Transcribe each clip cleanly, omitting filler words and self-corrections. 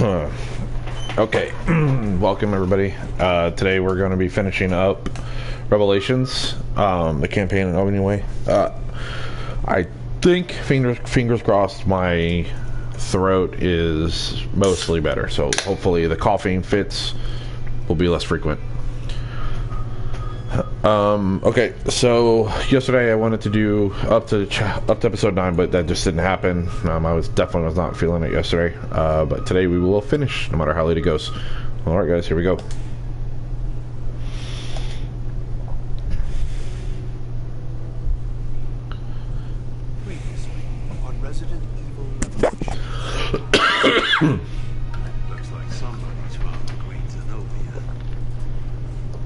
Okay, welcome everybody. Today we're going to be finishing up Revelations, the campaign anyway. I think, fingers crossed, my throat is mostly better, so hopefully the coughing fits will be less frequent. Okay, so yesterday I wanted to do up to episode 9, but that just didn't happen. I was not feeling it yesterday, but today we will finish no matter how late it goes. Alright guys, here we go. Previously on Resident Evil Revelations. Looks like somebody's found Queen Zenobia.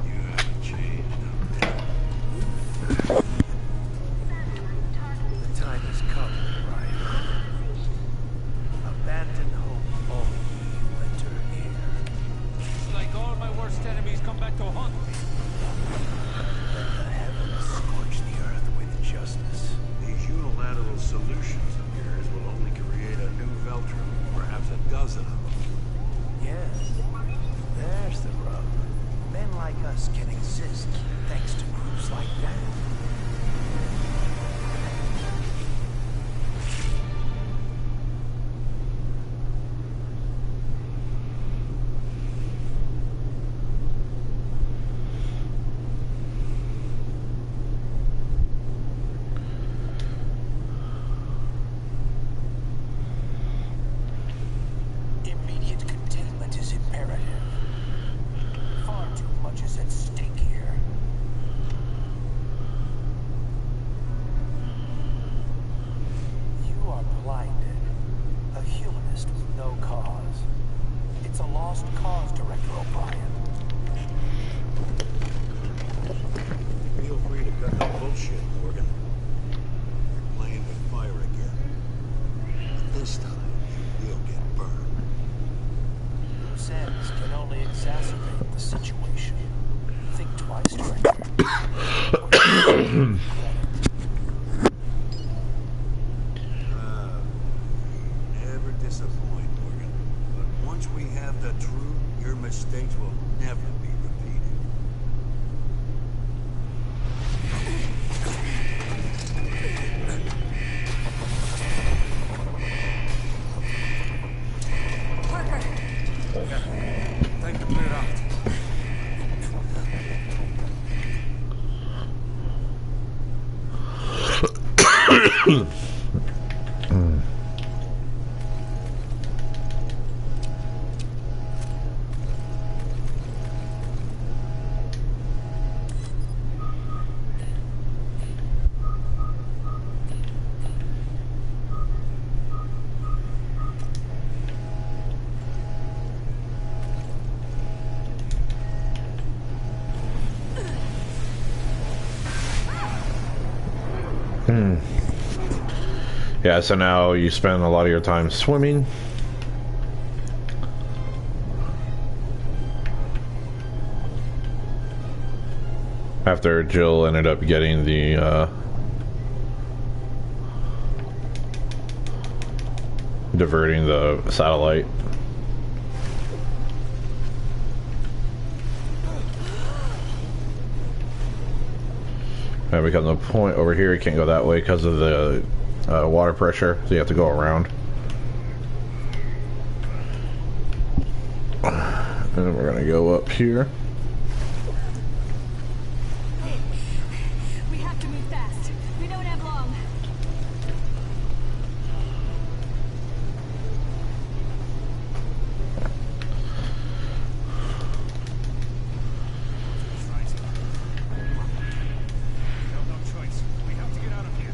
You haven't changed a bit. The time has come, Ryan. Abandon hope, all ye who enter here. Like all my worst enemies come back to haunt me. Let the heavens scorch the earth with justice. These unilateral solutions of yours will only create a new Veltrum, perhaps a dozen of them. Yes, there's the rub. Men like us can exist thanks to groups like that. Immediate containment is imperative. Far too much is at stake here. You are blinded. A humanist with no cause. It's a lost cause, Director O'Brien. Feel free to cut the bullshit, Morgan. You're playing with fire again. But this time, you will get burned. Loose ends can only exacerbate the situation. Think twice, Director. Never disappoint, Morgan. But once we have the truth, your mistakes will never be repeated. Parker! Time to clear out. Yeah, so now you spend a lot of your time swimming. After Jill ended up getting the diverting the satellite. And becomes a point over here, you can't go that way because of the water pressure, so you have to go around. And then we're gonna go up here. We have to move fast. We don't have long. We have no choice. We have to get out of here.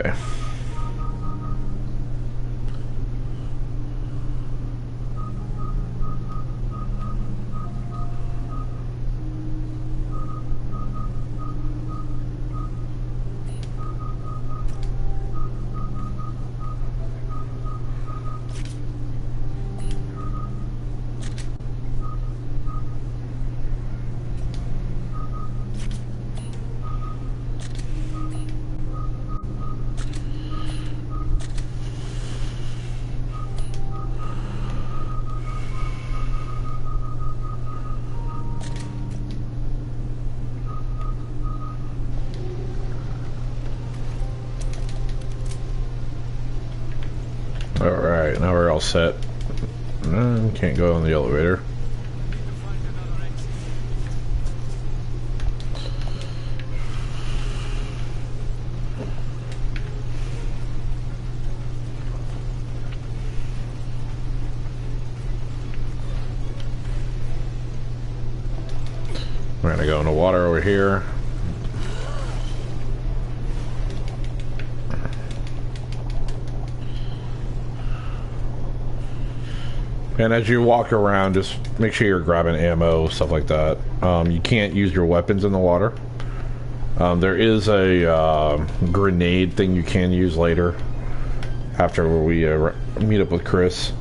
Okay. Alright, now we're all set. Can't go on the elevator. We're gonna go in the water over here. And as you walk around, just make sure you're grabbing ammo, stuff like that. You can't use your weapons in the water. There is a grenade thing you can use later after we meet up with Chris.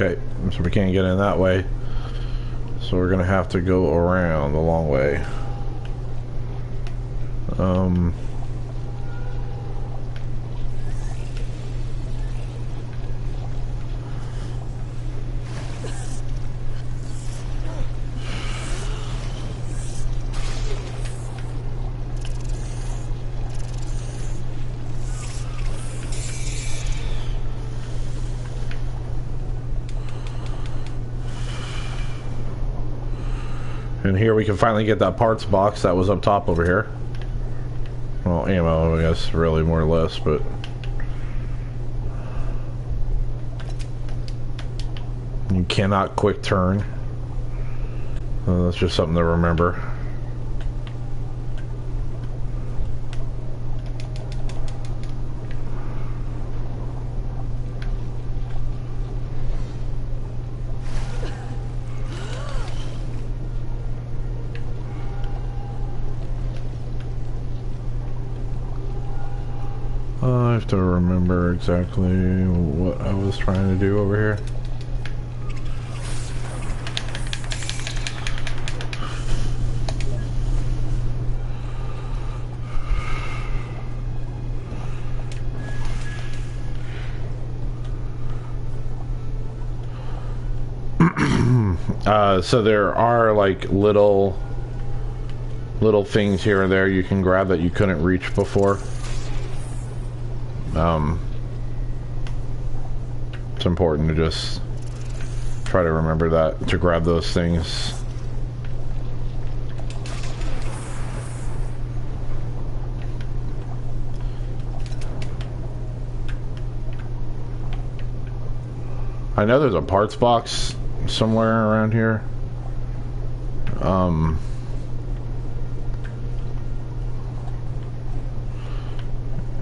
Okay, so we can't get in that way. So we're gonna have to go around the long way. And here we can finally get that parts box that was up top over here. Well, ammo, I guess, really, more or less, but... You cannot quick turn. That's just something to remember. I have to remember exactly what I was trying to do over here. So there are like little things here and there you can grab that you couldn't reach before. It's important to just try to remember that, to grab those things. I know there's a parts box somewhere around here.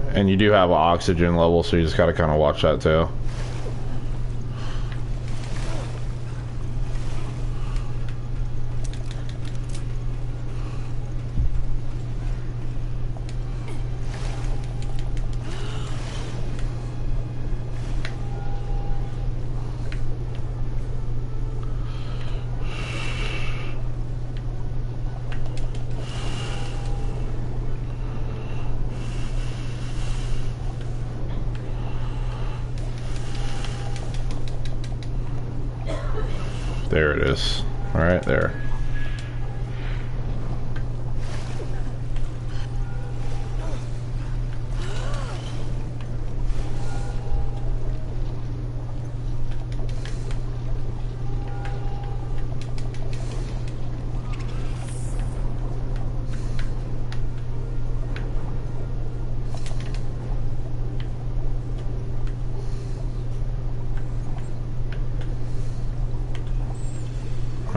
And you do have an oxygen level, so you just gotta kind of watch that too. There it is. Right there.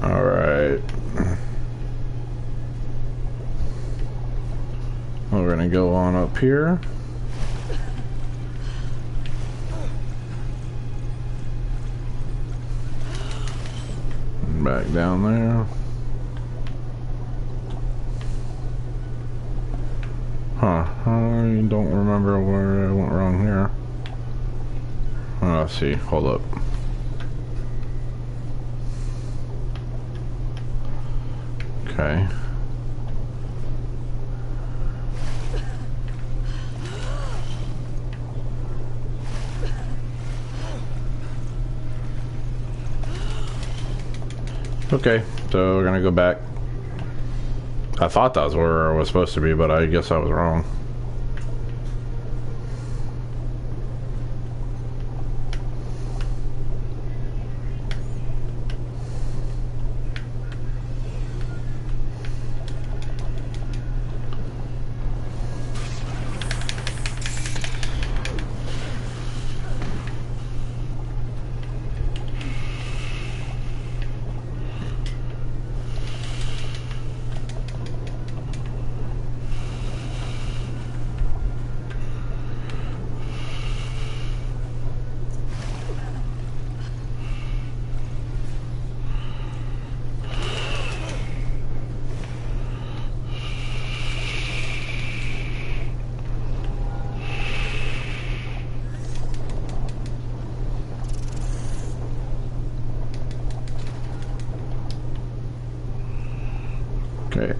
Alright. We're gonna go on up here. Back down there. Huh. I don't remember where I went wrong here. Oh, let's see. Hold up. Okay. Okay, so we're gonna go back. I thought that was where I was supposed to be, but I guess I was wrong. Okay.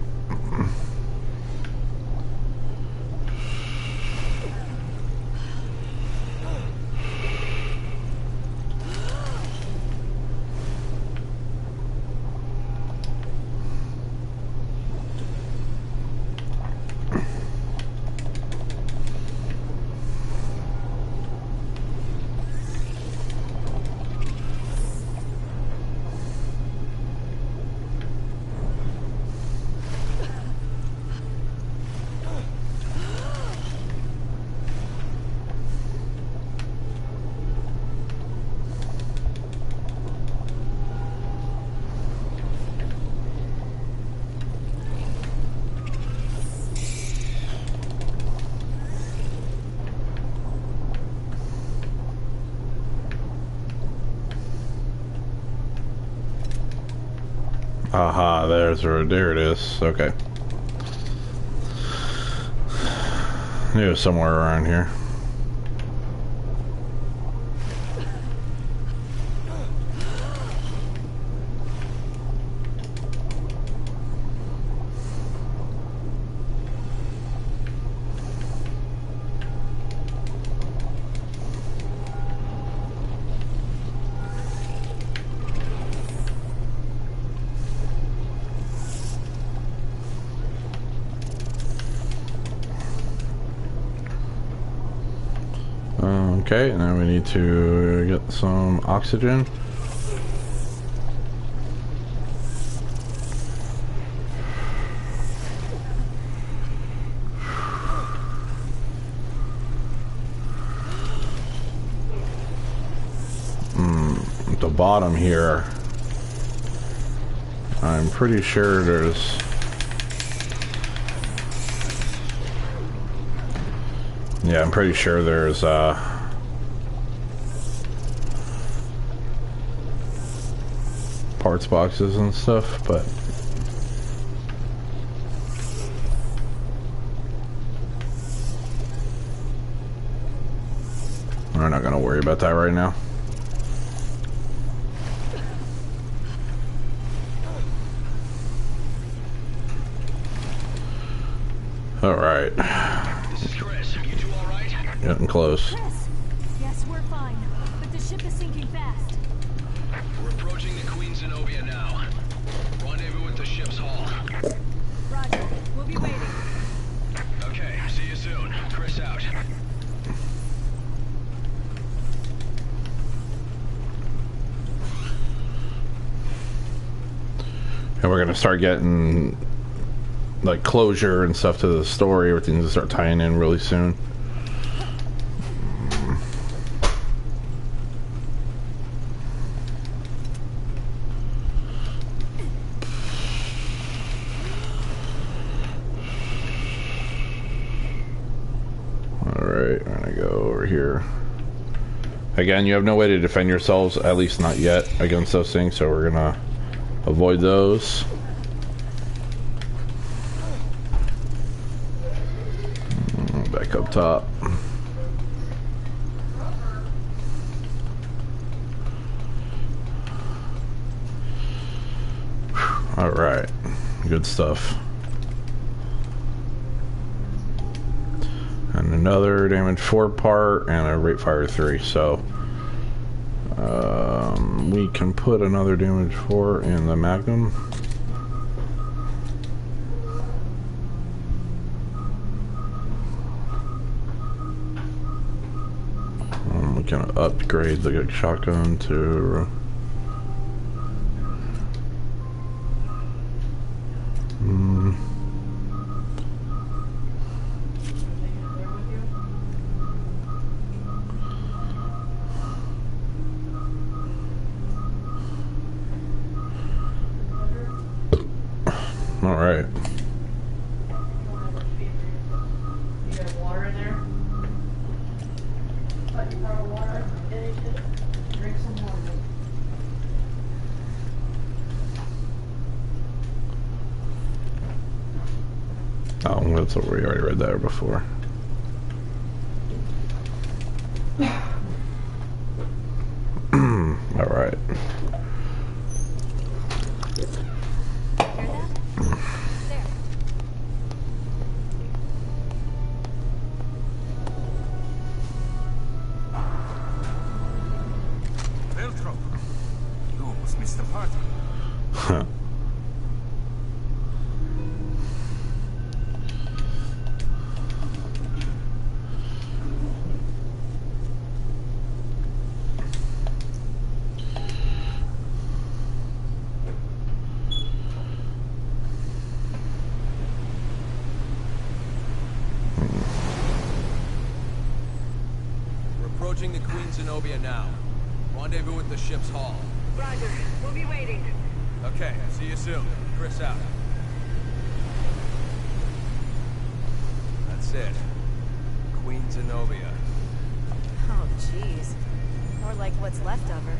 Aha, there it is. Okay. It was somewhere around here. Okay, now we need to get some oxygen. At the bottom here, I'm pretty sure there's... Yeah, I'm pretty sure there's parts boxes and stuff, but we're not gonna worry about that right now. All right. This is Chris. You two all right? Getting close. Chris! Yes, we're fine. But the ship is sinking fast. We're approaching the Queen Zenobia now. Rendezvous at the ship's hull. Roger. We'll be waiting. Okay, see you soon. Chris out. And we're gonna start getting like closure and stuff to the story. Everything's gonna start tying in really soon. Alright, we're gonna go over here. Again, you have no way to defend yourselves, at least not yet, against those things, so we're gonna avoid those. Back up top. Alright, good stuff. And another damage 4 part and a rate fire 3, so we can put another damage 4 in the Magnum. We can upgrade the shotgun to all right. You got water in there? You brought water? Drink some water. Oh, that's what we already read that before. All right. Hear that? There. Veltro. You almost missed the party. We're approaching the Queen Zenobia now. Rendezvous at the ship's hull. Roger. We'll be waiting. Okay, see you soon. Chris out. That's it. Queen Zenobia. Oh, jeez. More like what's left of her.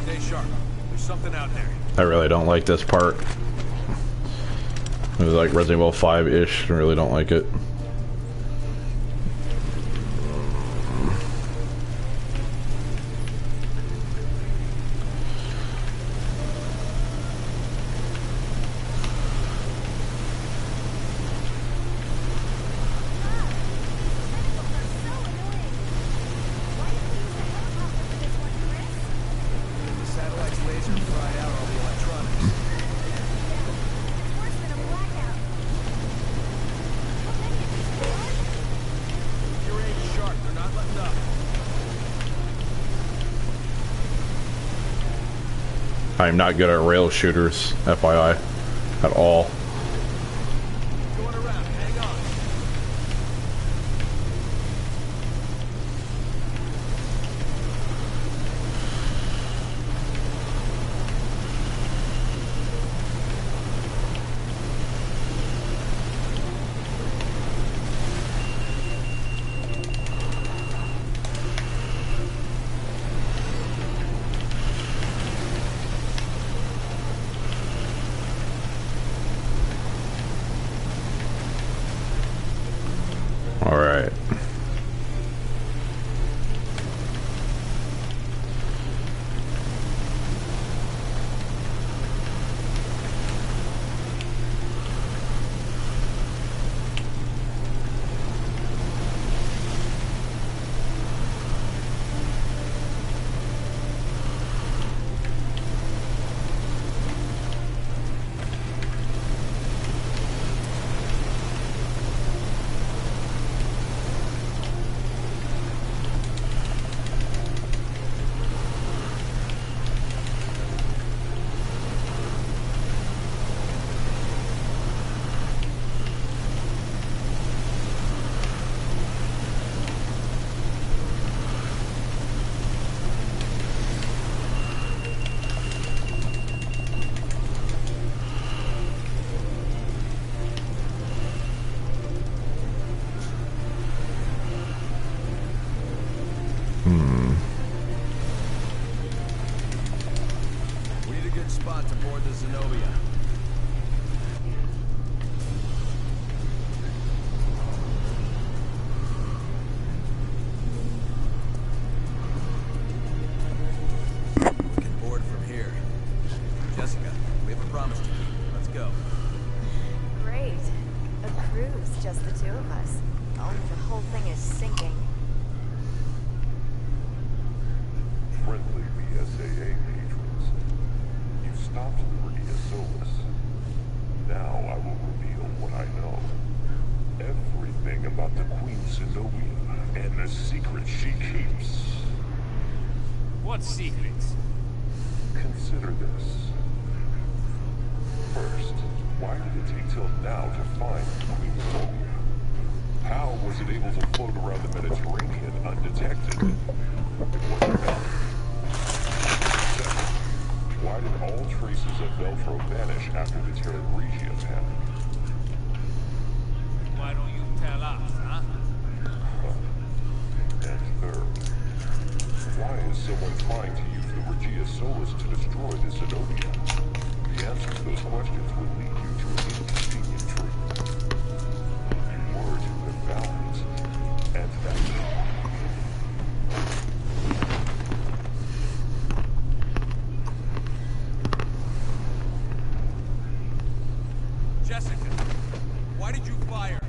Stay sharp. There's something out there. I really don't like this part. It was like Resident Evil 5-ish. I really don't like it. The satellite's laser fried out all the electronics. Worse than a blackout. Keep your aim sharp. They're not letting up. I'm not good at rail shooters, FYI, at all. Going around. Hang on. perfect spot to board the Zenobia. We can board from here. Jessica, we have a promise to keep. Let's go. Great. A cruise, just the two of us. Only the whole thing is sinking. Friendly BSAA patrons, you stopped the Regia Solis. Now I will reveal what I know. Everything about the Queen Zenobia and the secrets she keeps. What secrets? Consider this. First, why did it take till now to find the Queen Zenobia? How was it able to float around the Mediterranean undetected? What about it? Second, why did all traces of Veltro vanish after the Terra Grigia panic? Why don't you tell us, huh? And third, why is someone trying to use the Regia Solis to destroy the Zenobia? The answer to those questions will lead you to an inconvenient truth. You were to have found it, and that's all. Jessica, why did you fire?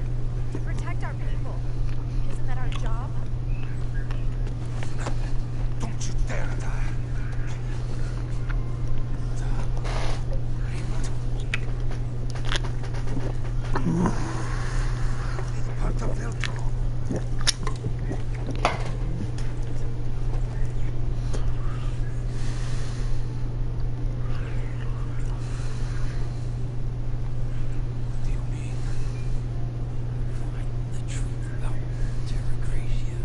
To protect our people. Isn't that our job? Don't you dare die. Part of Veltro. What do you mean? Find the truth about Terra Grigia.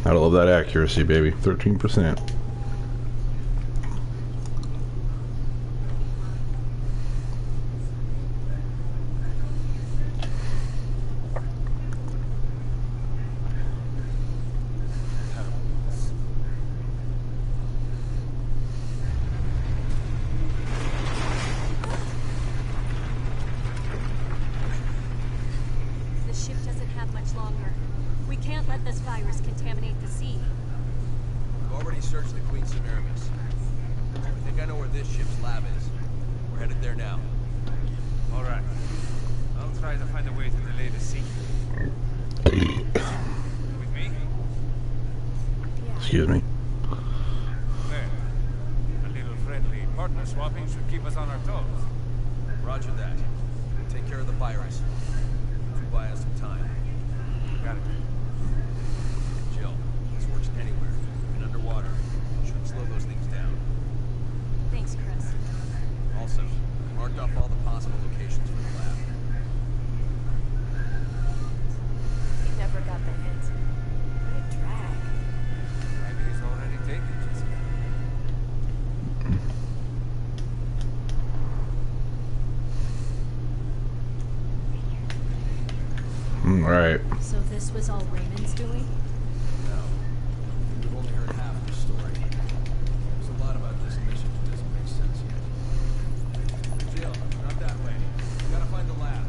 I love that accuracy, baby. 13%. The ship doesn't have much longer. We can't let this virus contaminate the sea. We've already searched the Queen Semiramis. I think I know where this ship's lab is. We're headed there now. All right. I'll try to find a way to relay the secret. With me? Yeah. Excuse me. There. A little friendly partner swapping should keep us on our toes. Roger that. Take care of the virus. You buy us some time. Got it. Jill, this works anywhere. Even underwater. Should slow those things down. Thanks, Chris. Also, marked off all the possible locations for the lab. He never got the hint. What a drag. Maybe he's already taken, Jessica. All right. So this was all Raymond's doing? No. We've only heard half the story. There's a lot about this mission that doesn't make sense yet. Jill, not that way. We gotta find the lab.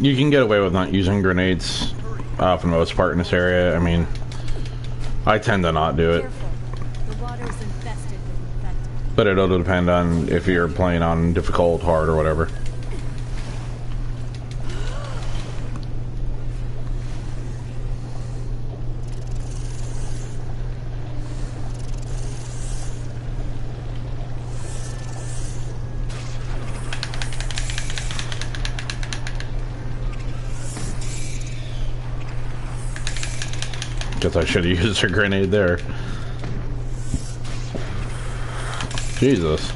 You can get away with not using grenades for the most part in this area. I mean, I tend to not do it, Careful. The water's infested with infected. but it'll depend on if you're playing on difficult, hard, or whatever. Guess I should have used a grenade there. Jesus.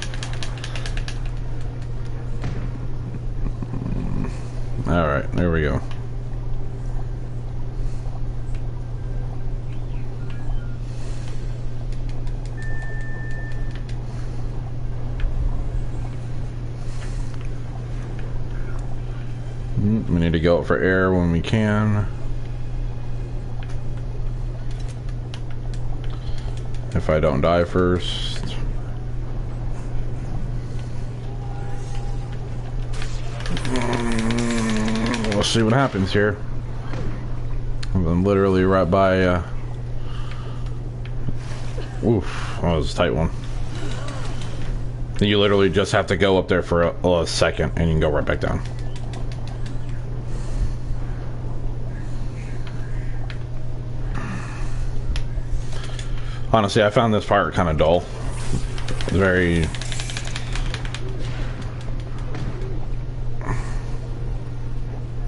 Alright, there we go. We need to go out for air when we can. If I don't die first. We'll see what happens here. I'm literally right by oof, that was a tight one. You literally just have to go up there for a second and you can go right back down. Honestly, I found this part kind of dull. Very...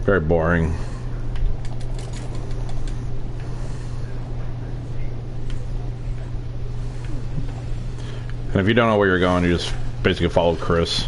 very boring. And if you don't know where you're going, you just basically follow Chris.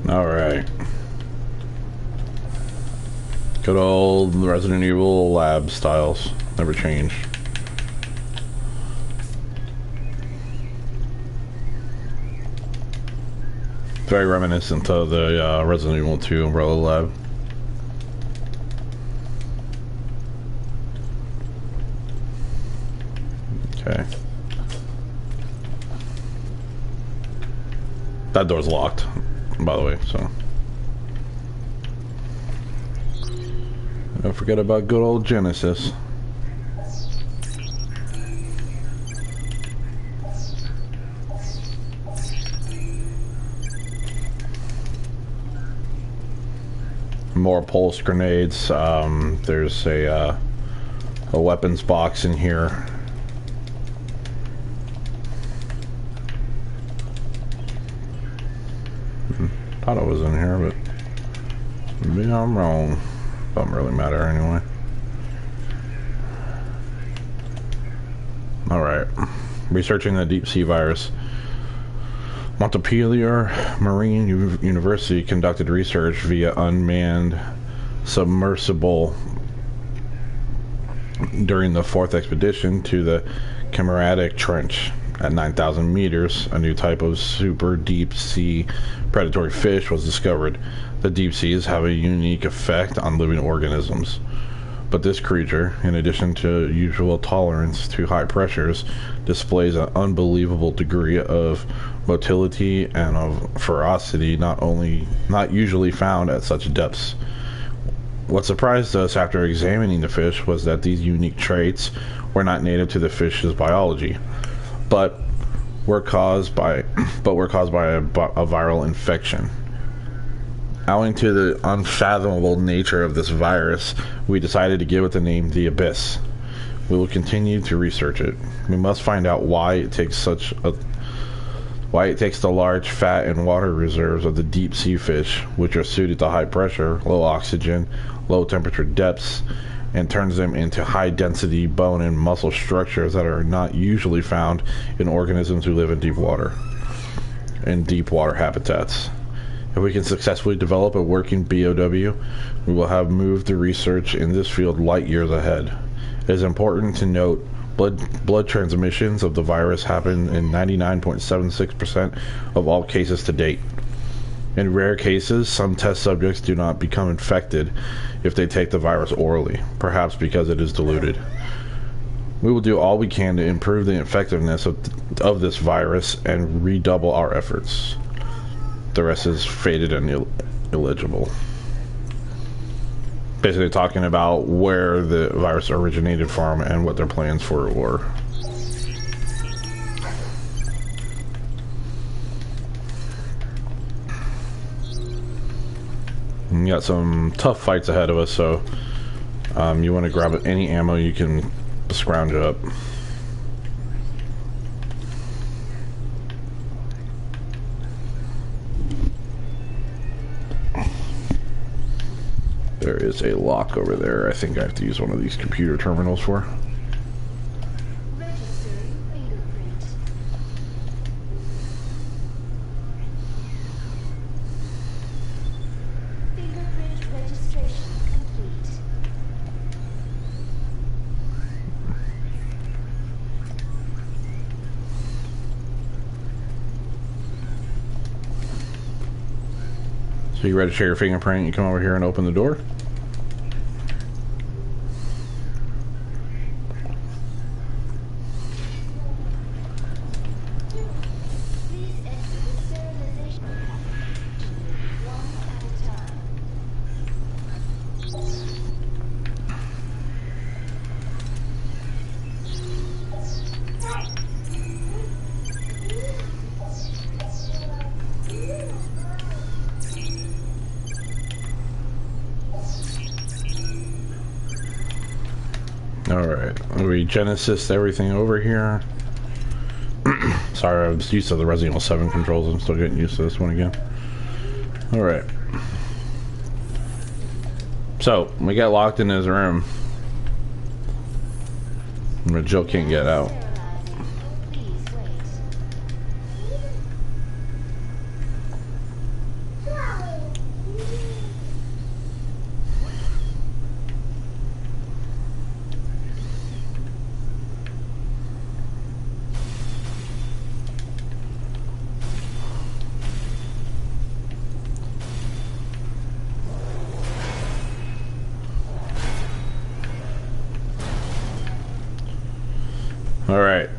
Alright. Good old Resident Evil lab styles. Never change. Very reminiscent of the Resident Evil 2 Umbrella lab. Okay. That door's locked, by the way, so. Don't forget about good old Genesis. More pulse grenades. There's a weapons box in here. Thought it was in here, but maybe I'm wrong. Doesn't really matter anyway. Alright. Researching the deep sea virus. Montpellier Marine University conducted research via unmanned submersible during the 4th expedition to the Camaratic Trench. At 9,000 meters, a new type of super deep sea predatory fish was discovered. The deep seas have a unique effect on living organisms. But this creature, in addition to usual tolerance to high pressures, displays an unbelievable degree of motility and of ferocity not usually found at such depths. What surprised us after examining the fish was that these unique traits were not native to the fish's biology, but were caused by a viral infection. Owing to the unfathomable nature of this virus, we decided to give it the name the Abyss. We will continue to research it. We must find out why it takes the large fat and water reserves of the deep sea fish, which are suited to high pressure, low oxygen, low temperature depths, and turns them into high density bone and muscle structures that are not usually found in organisms who live in deep water habitats. If we can successfully develop a working BOW, we will have moved the research in this field light years ahead. It is important to note blood transmissions of the virus happen in 99.76% of all cases to date. In rare cases, some test subjects do not become infected if they take the virus orally, perhaps because it is diluted. We will do all we can to improve the effectiveness of this virus and redouble our efforts. The rest is faded and illegible. Basically talking about where the virus originated from and what their plans for it were. And you got some tough fights ahead of us, so you want to grab any ammo you can scrounge up. There is a lock over there. I think I have to use one of these computer terminals for. So you register your fingerprint, you come over here and open the door. Alright, we Genesis everything over here. Sorry, I was used to the Resident Evil 7 controls. I'm still getting used to this one again. Alright. So, we got locked in his room. But Jill can't get out. Alright,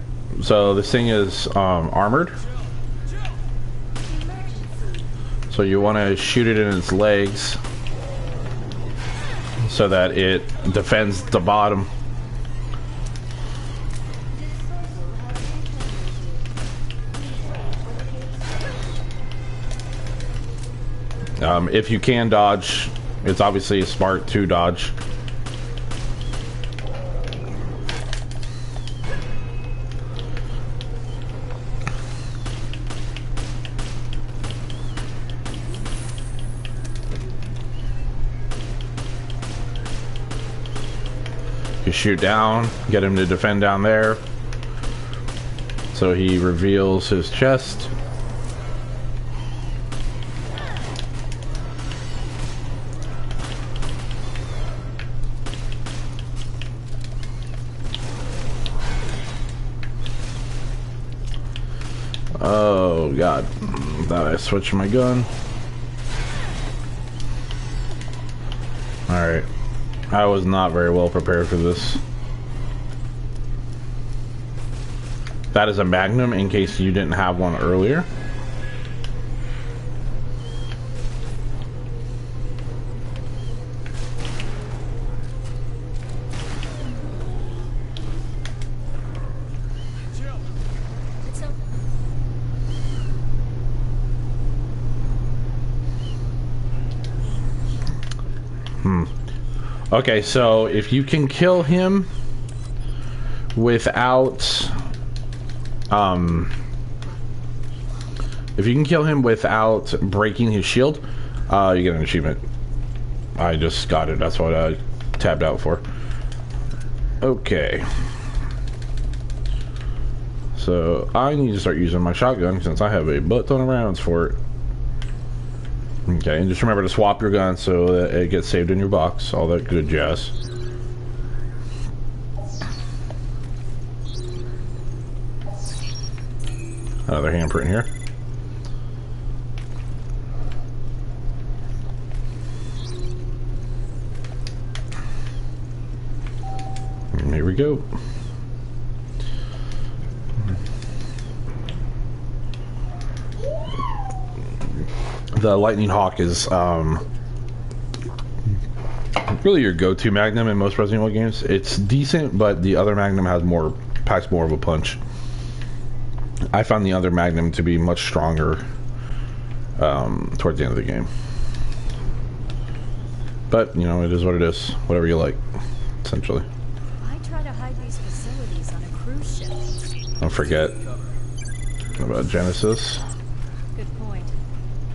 so this thing is armored. So you want to shoot it in its legs so that it defends the bottom. If you can dodge, it's obviously smart to dodge. You shoot down, get him to defend down there. So he reveals his chest. Oh god, thought I switched my gun. Alright, I was not very well prepared for this. That is a Magnum in case you didn't have one earlier. Okay, so if you can kill him without breaking his shield, you get an achievement. I just got it, that's what I tabbed out for. Okay. So I need to start using my shotgun since I have a butt ton of rounds for it. Okay, and just remember to swap your gun so that it gets saved in your box. All that good jazz. Another handprint here. go. The Lightning Hawk is really your go-to Magnum in most Resident Evil games. It's decent, but the other Magnum packs more of a punch. I found the other Magnum to be much stronger towards the end of the game. But, you know, it is what it is. Whatever you like, essentially. Why try to hide these facilities on a cruise ship? Don't forget about Genesis. Good point.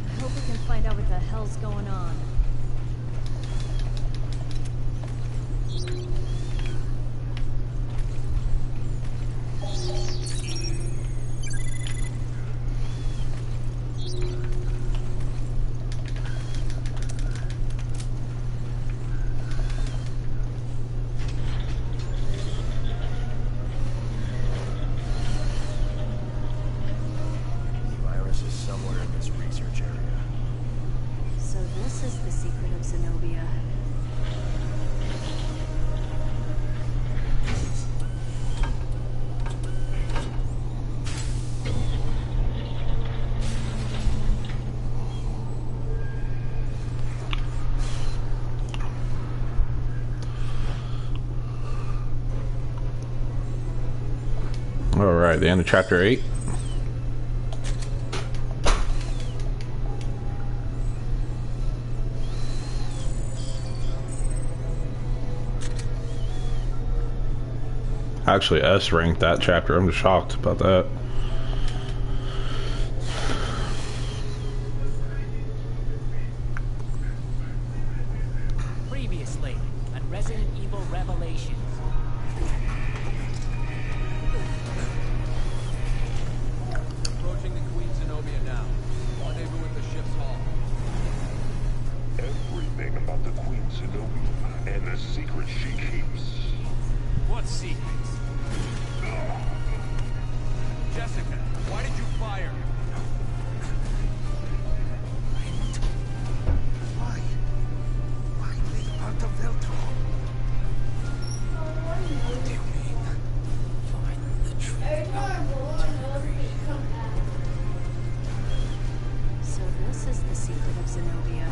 I hope we can find out what the hell's going on. Virus is somewhere in this research area. So this is the secret of Zenobia. Alright, the end of chapter 8. Actually, S ranked that chapter. I'm just shocked about that. Previously on Resident Evil Revelations. Approaching the Queen Zenobia now. Rendezvous with the ship's hull. Everything about the Queen Zenobia and the secret she keeps. What secrets? Jessica, why did you fire? Why? Why leave Alto Veltro? What do you mean? Find the truth. So this is the secret of Zenobia.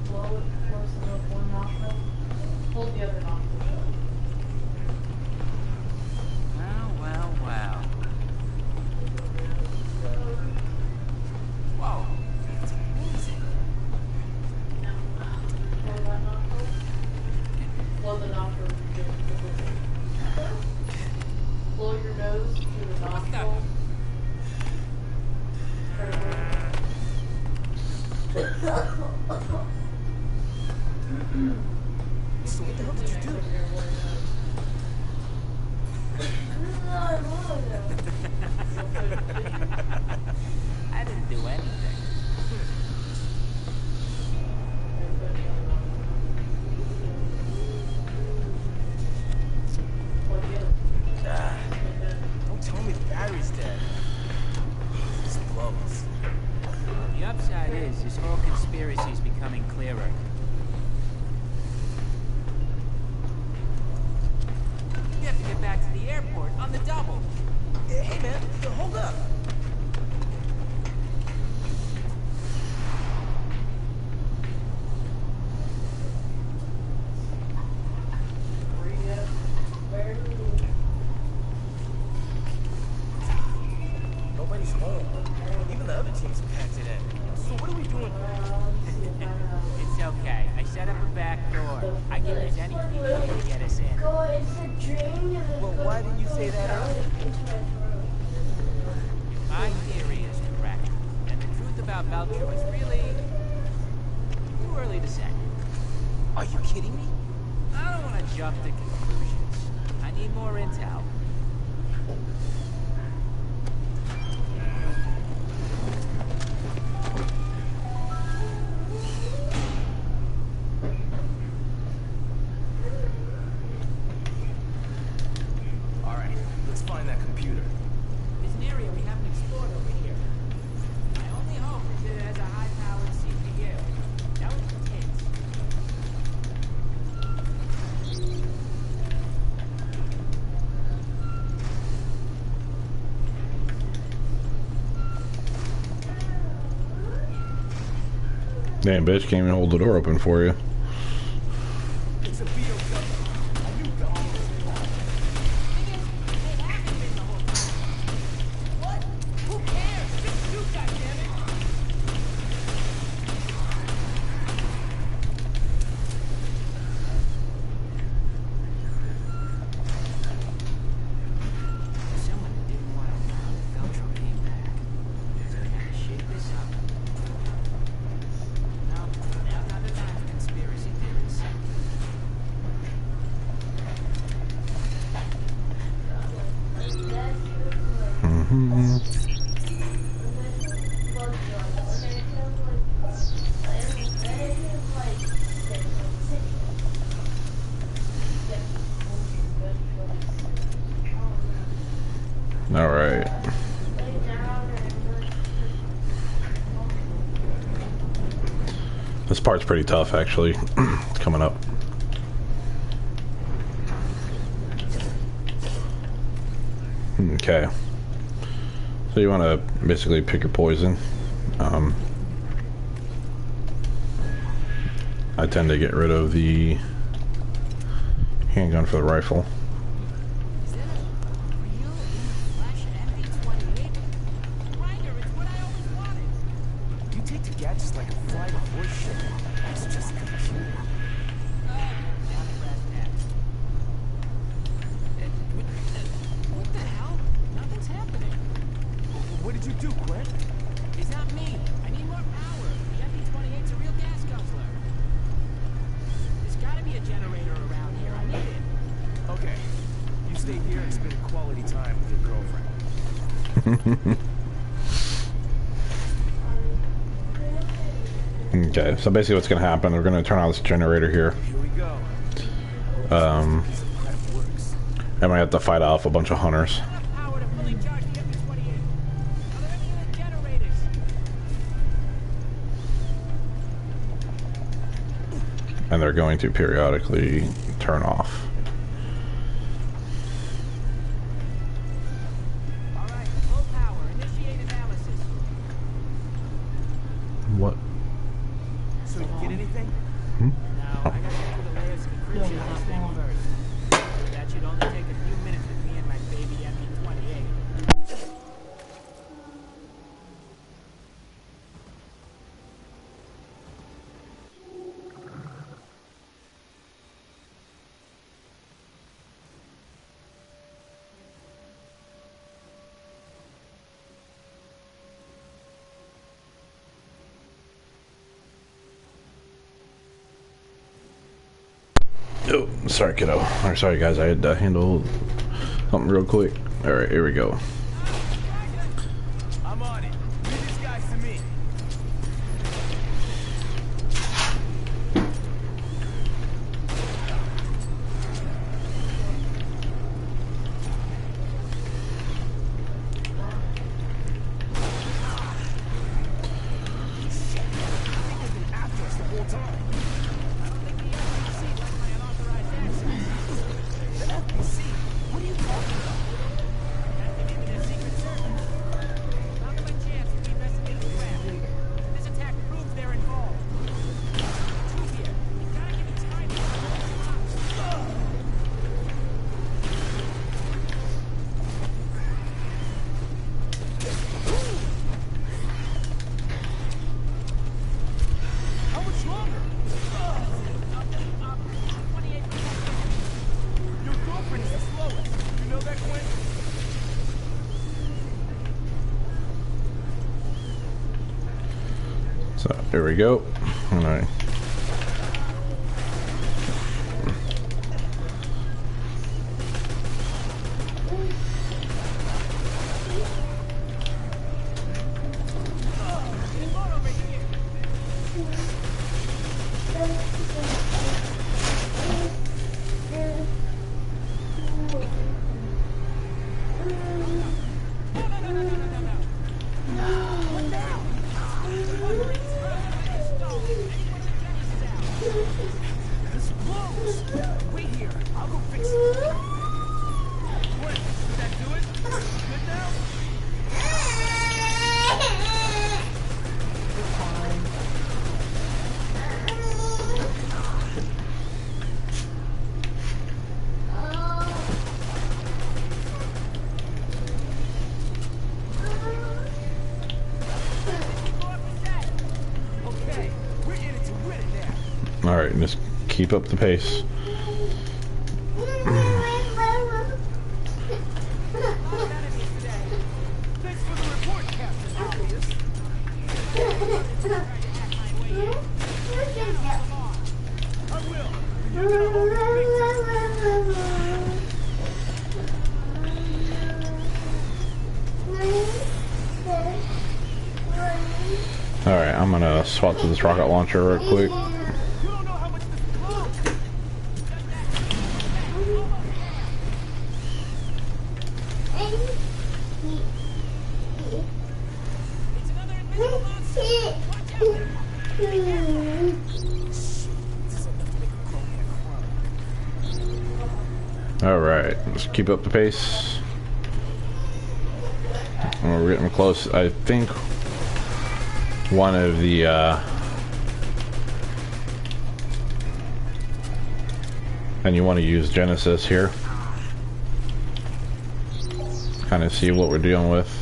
Blow it close enough one nostril. Hold the other nostril shut. Well. Whoa, that's amazing. Blow that nostril. Blow the nostril. Blow your nose through the nostril. Try to breathe. So what the hell did you do? I didn't do anything. Don't tell me the battery's dead. This blows. The upside is this whole conspiracy is becoming clearer. We have to get back to the airport on the double. Hey man, hold up. Breathe it. Very Nobody's home. Even the other teams packed it in. So what are we doing here? It's okay. I set up a back door. I can use any key to get us in. Well, why didn't you say that earlier? My theory is correct. And the truth about Belcher is really too early to say. Are you kidding me? I don't want to jump to conclusions. I need more intel. Damn bitch can't even hold the door open for you. It's a BOW. A new document. They haven't been the whole time. What? Who cares? Just shoot, goddammit! Someone didn't want to know that Veltro came back. So they had to shake this up. Now, another time for conspiracy theories. All right. This part's pretty tough, actually. It's coming up. Okay. So you want to basically pick your poison. I tend to get rid of the handgun for the rifle. Is that a real in-flash MP28? Grinder, it's what I always wanted. You take to gadgets like a fly to horse shit. It's just a computer. Down to brass tacks. What the hell? Nothing's happening. What did you do, Quinn? It's not me. I need more power. The MP28's a real gas guzzler. There's gotta be a generator around here. I need it. Okay. You stay here and spend quality time with your girlfriend. Okay, so basically what's going to happen, we're going to turn on this generator here. Here we go. That works. I'm going to have to fight off a bunch of hunters. Enough power to fully charge the MP28. Are there any other generators? And they're going to periodically turn off. All right, full power. Initiate analysis. What? So you get anything? Now, I gotta get through the layers of encryption on this thing first. That should only take a few minutes with me and my baby MP28. Oh, sorry, kiddo. Or sorry, guys. I had to handle something real quick. All right, here we go. I'm on it. Leave these guys to me. They've been after us the whole time. I don't think the FBC likes my unauthorized access. The FBC? What are you talking about? Activated their secret service. Not by chance we investigated the craft. This attack proves they're involved. Two here. You gotta give me time to How much longer? 28%. Your girlfriend is the slowest. You know that, Quinn? So here we go. All right. This blows. Wait here. I'll go fix it. Quinn, did that do it? Good now? We're fine. Alright, just keep up the pace. Thanks for the report, Captain Obvious. I will. You're gonna owe me big Alright, I'm gonna swap to this rocket launcher real quick. You don't know how much this blows. It's another invisible monster. Watch out. Be careful. This is enough to make a clone hair cry. Alright, let's keep up the pace. We're getting close. I think one of the and you want to use Genesis here. Kind of see what we're dealing with.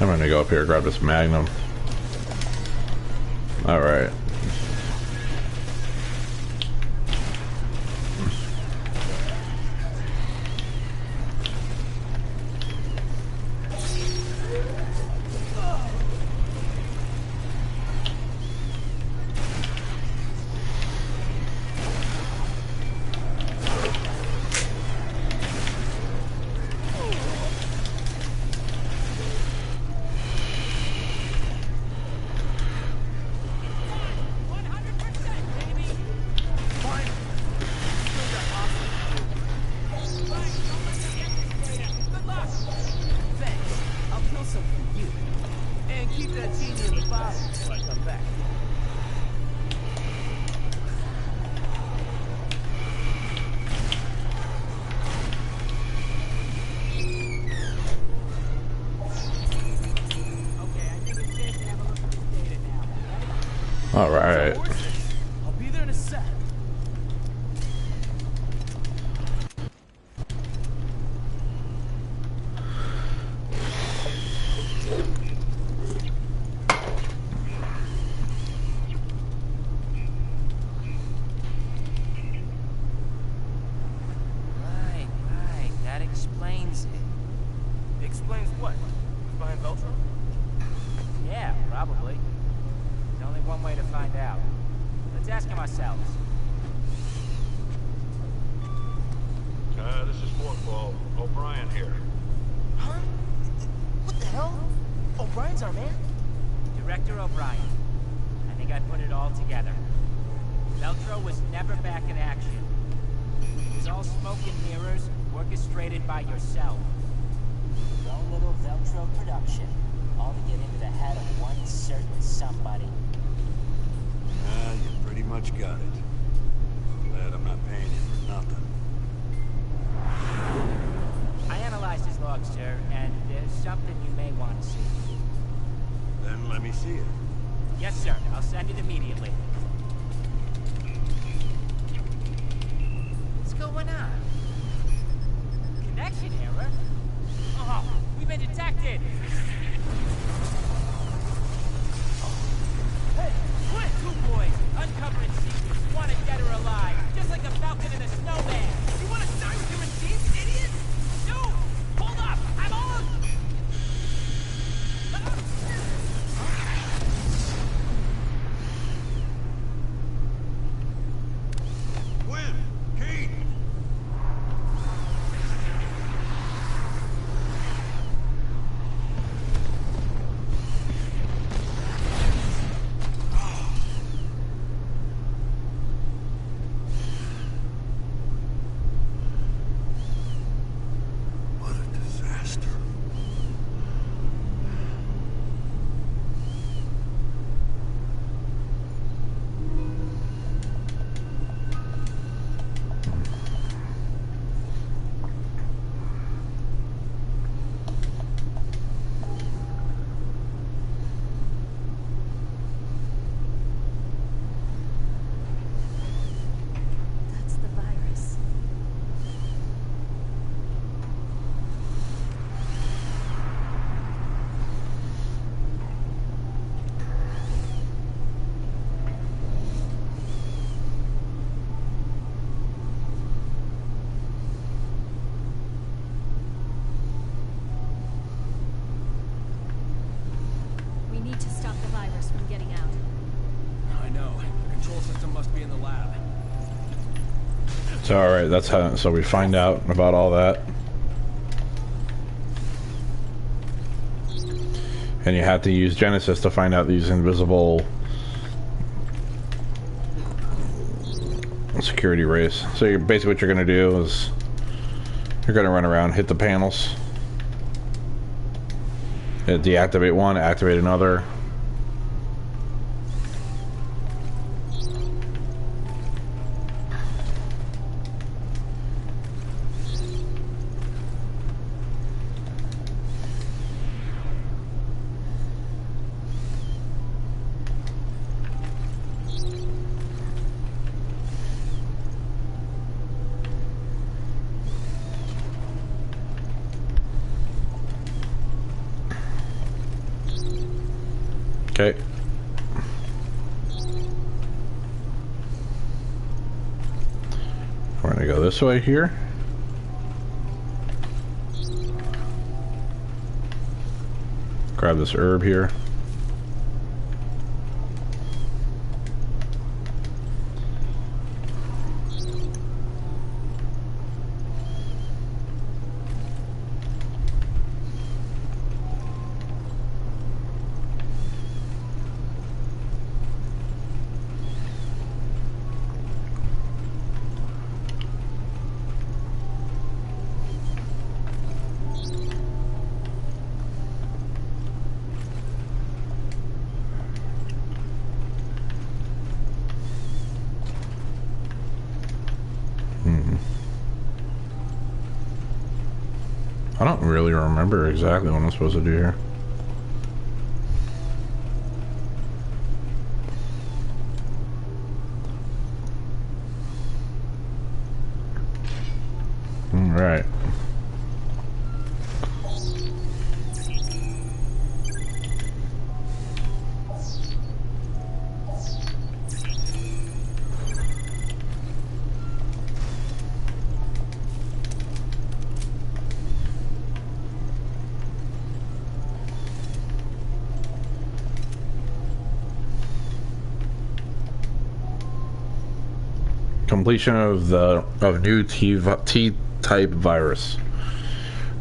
I'm gonna go up here and grab this Magnum. Alright. All right. I'll be there in a sec. Right. That explains it. Explains what? Who's behind Veltro? Yeah, probably. There's only one way to find out. Let's ask him ourselves. This is Forkball. O'Brien here. Huh? What the hell? O'Brien's our man? Director O'Brien. I think I put it all together. Veltro was never back in action. It was all smoke and mirrors, orchestrated by yourself. No little Veltro production. All to get into the head of one certain somebody. You pretty much got it. Glad I'm not paying you for nothing. I analyzed his log, sir, and there's something you may want to see. Then let me see it. Yes, sir. I'll send it immediately. What's going on? Connection error? Oh, we've been detected! Hey, what? Two boys, uncovering secrets, wanted dead or alive, just like a falcon and a snowman. You want to die with your machines, idiot? Dude, hold up! I'm on! So alright, that's how, so we find out about all that. And you have to use Genesis to find out these invisible security rays. So you're, basically what you're going to do is you're going to run around, hit the panels, deactivate one, activate another. Okay. We're gonna go this way here. Grab this herb here. I don't really remember exactly what I'm supposed to do here. All right. Completion of new T-type virus.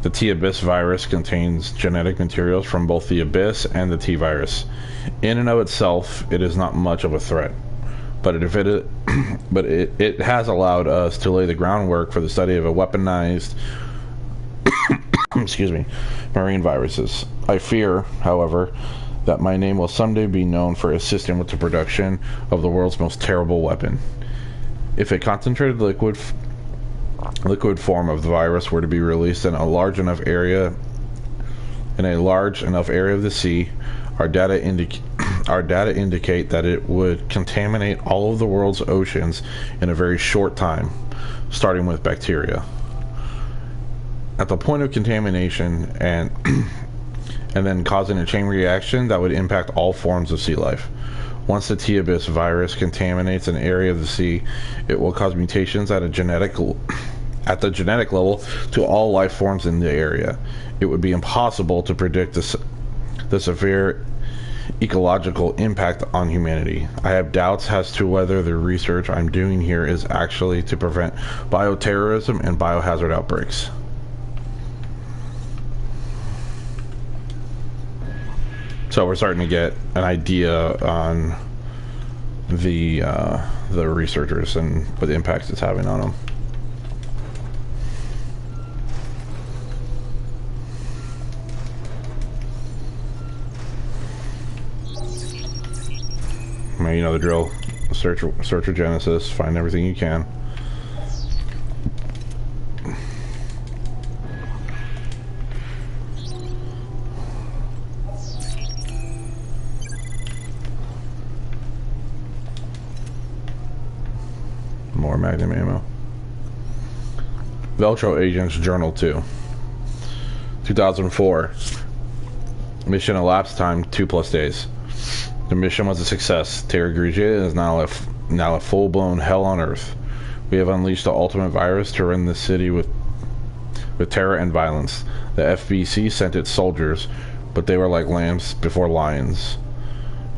The T-Abyss virus contains genetic materials from both the Abyss and the T-virus. In and of itself, it is not much of a threat, but it has allowed us to lay the groundwork for the study of a weaponized excuse me, marine viruses. I fear, however, that my name will someday be known for assisting with the production of the world's most terrible weapon. If a concentrated liquid form of the virus were to be released in a large enough area of the sea, our data indicate that it would contaminate all of the world's oceans in a very short time, starting with bacteria. At the point of contamination and then causing a chain reaction that would impact all forms of sea life. Once the T-Abyss virus contaminates an area of the sea, it will cause mutations at the genetic level to all life forms in the area. It would be impossible to predict the severe ecological impact on humanity. I have doubts as to whether the research I'm doing here is actually to prevent bioterrorism and biohazard outbreaks. So we're starting to get an idea on the researchers and what the impact it's having on them. I mean, you know the drill. Search for Genesis, find everything you can. More magnum ammo. Veltro Agents Journal 2. 2004. Mission elapsed time 2+ days. The mission was a success. Terra Grigia is now a full-blown hell on Earth. We have unleashed the ultimate virus to rend the city with terror and violence. The FBC sent its soldiers, but they were like lambs before lions.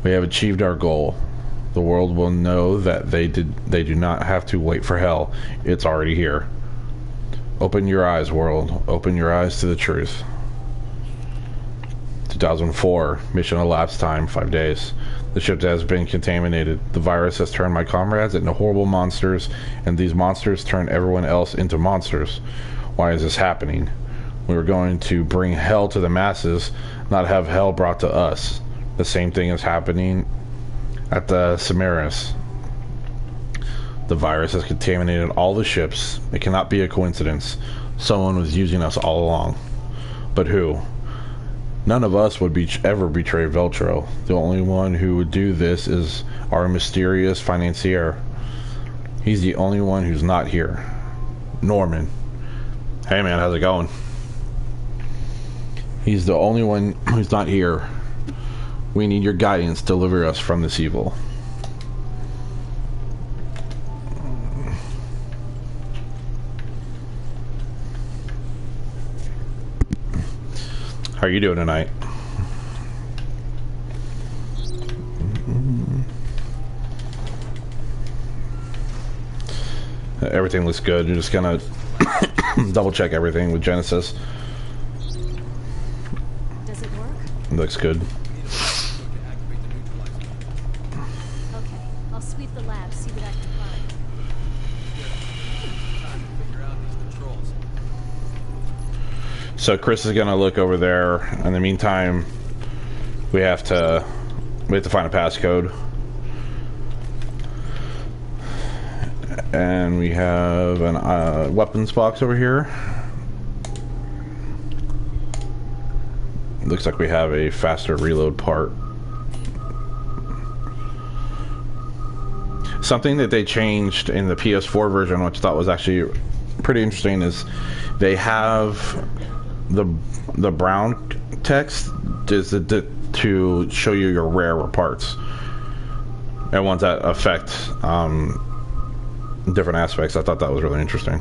We have achieved our goal. the world will know that they do not have to wait for hell. It's already here. Open your eyes, world. Open your eyes to the truth. 2004, mission elapsed time 5 days. The ship has been contaminated. The virus has turned my comrades into horrible monsters, and these monsters turn everyone else into monsters. Why is this happening? We were going to bring hell to the masses, not have hell brought to us. The same thing is happening at the Samaris. The virus has contaminated all the ships. It cannot be a coincidence. Someone was using us all along. But who? None of us would ever betray Veltro. The only one who would do this is our mysterious financier. He's the only one who's not here. Norman. Hey man, how's it going? He's the only one who's not here. We need your guidance to deliver us from this evil. How are you doing tonight? Everything looks good. You're just gonna double check everything with Genesis. Does it work? Looks good. Okay, I'll sweep the lab, see what I can find. Time to figure out these controls. So Chris is gonna look over there. In the meantime, we have to find a passcode, and we have an weapons box over here. Looks like we have a faster reload part. Something that they changed in the PS4 version, which I thought was actually pretty interesting, is they have the brown text is to show you your rarer parts and ones that affect different aspects. I thought that was really interesting.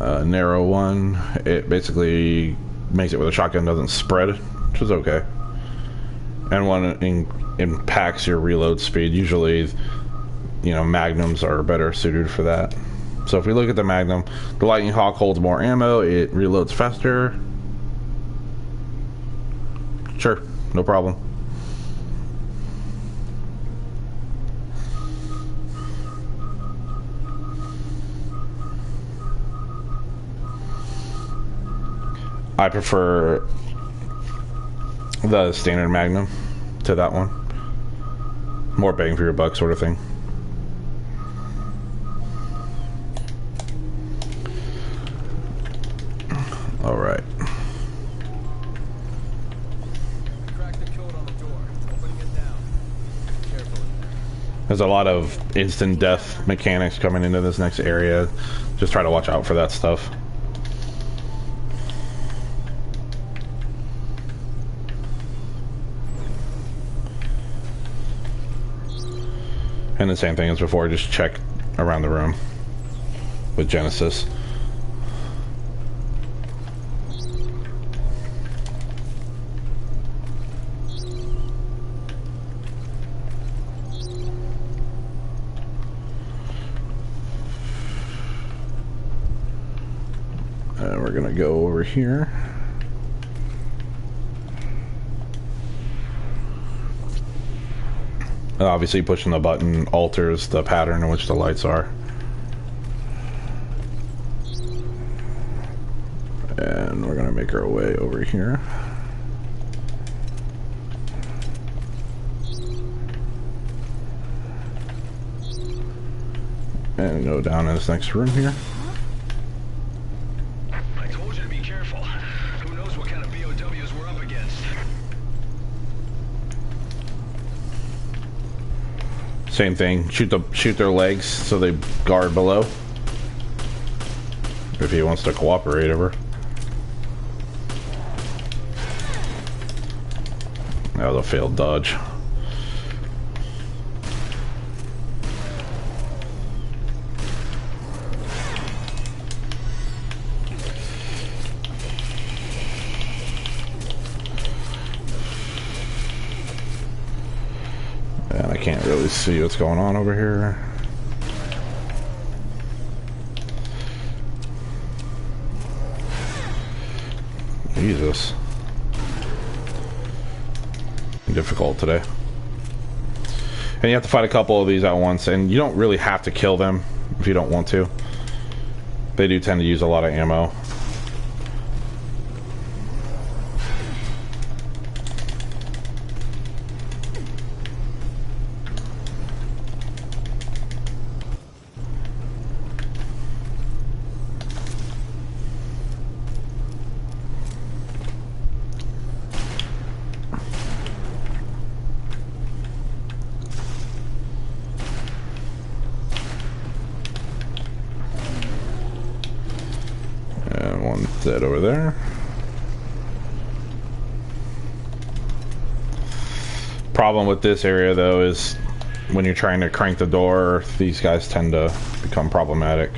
Narrow one, it basically makes it where the shotgun doesn't spread, which is okay. And one impacts your reload speed. Usually, you know, magnums are better suited for that. So if we look at the Magnum, the Lightning Hawk holds more ammo, it reloads faster. Sure, no problem. I prefer the standard Magnum to that one. More bang for your buck sort of thing. All right. Crack the code on the door. Opening it down. Careful. There's a lot of instant death mechanics coming into this next area. Just try to watch out for that stuff. And the same thing as before, just check around the room with Genesis. And we're gonna go over here. Obviously pushing the button alters the pattern in which the lights are. And we're gonna make our way over here. And go down in this next room here. I told you to be careful. Who knows what kind of BOWs we're up against. Same thing. Shoot their legs so they guard below. If he wants to cooperate ever. That was a failed dodge. And I can't Let's see what's going on over here. Jesus. Difficult today. And you have to fight a couple of these at once, and you don't really have to kill them if you don't want to. They do tend to use a lot of ammo. Dead over there. Problem with this area though is when you're trying to crank the door, these guys tend to become problematic.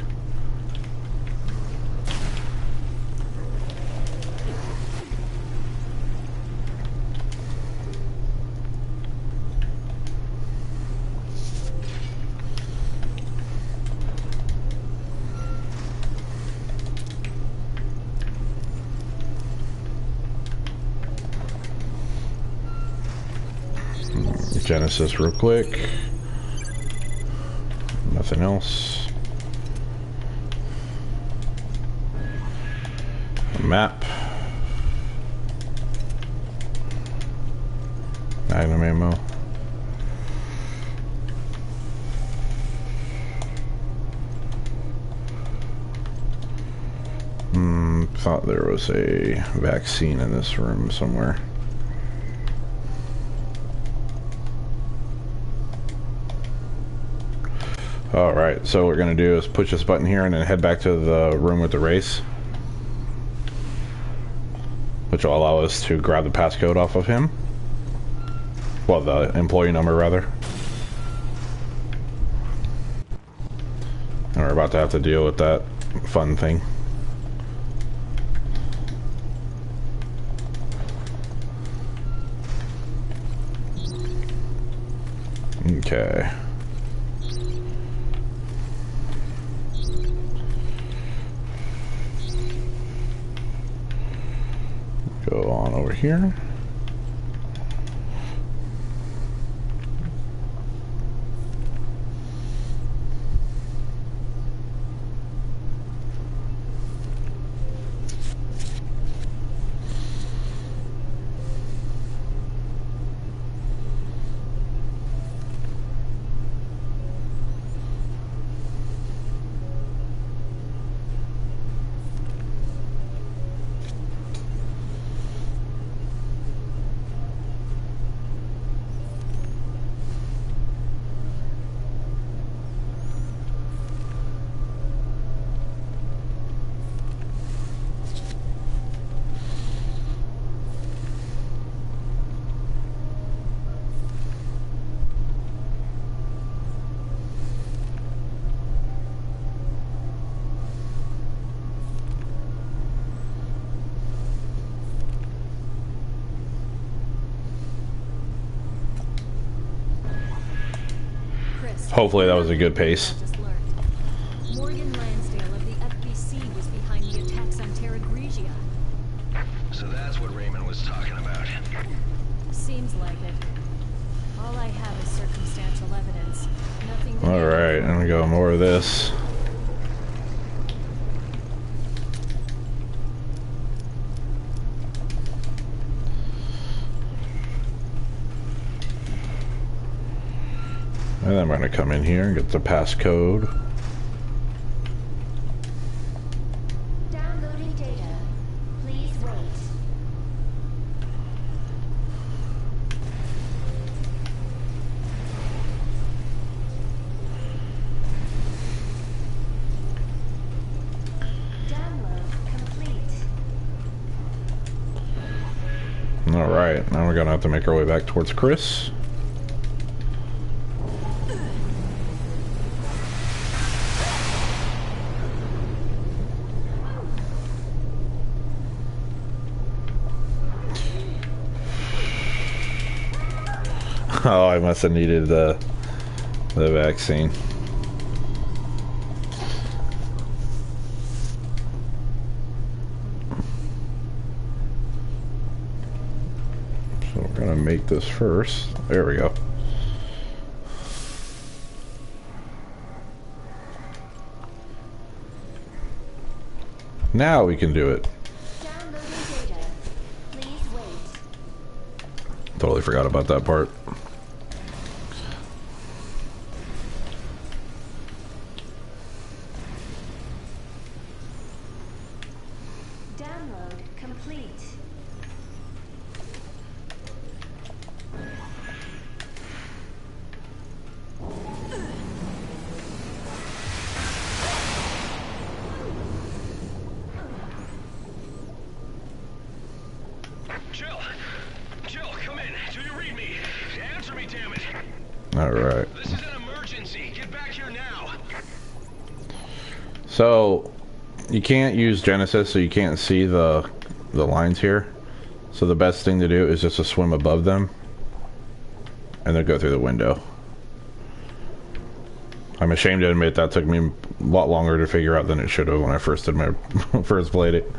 Genesis real quick. Nothing else. A map. Magnum ammo. Thought there was a vaccine in this room somewhere. Alright, so what we're going to do is push this button here and then head back to the room with the race. Which will allow us to grab the passcode off of him. Well, the employee number, rather. And we're about to have to deal with that fun thing. Okay. Go on over here. Hopefully that was a good pace. Morgan Lansdale of the FBC was behind the attacks on Terra Grigia. So that's what Raymond was talking about. Seems like it. All I have is circumstantial evidence. Nothing to Alright, I'm gonna go more of this. And then I'm going to come in here and get the passcode. Downloading data. Please wait. Download complete. Alright, now we're going to have to make our way back towards Chris. Oh, I must have needed the The vaccine. So we're gonna make this first. There we go. Now we can do it. Downloading data. Please wait. Totally forgot about that part. Download complete. Jill! Jill, come in. Do you read me? Answer me, damn it. Alright. This is an emergency. Get back here now. So you can't use Genesis, so you can't see the lines here. So the best thing to do is just to swim above them and then go through the window. I'm ashamed to admit that took me a lot longer to figure out than it should have when I first did my first played it.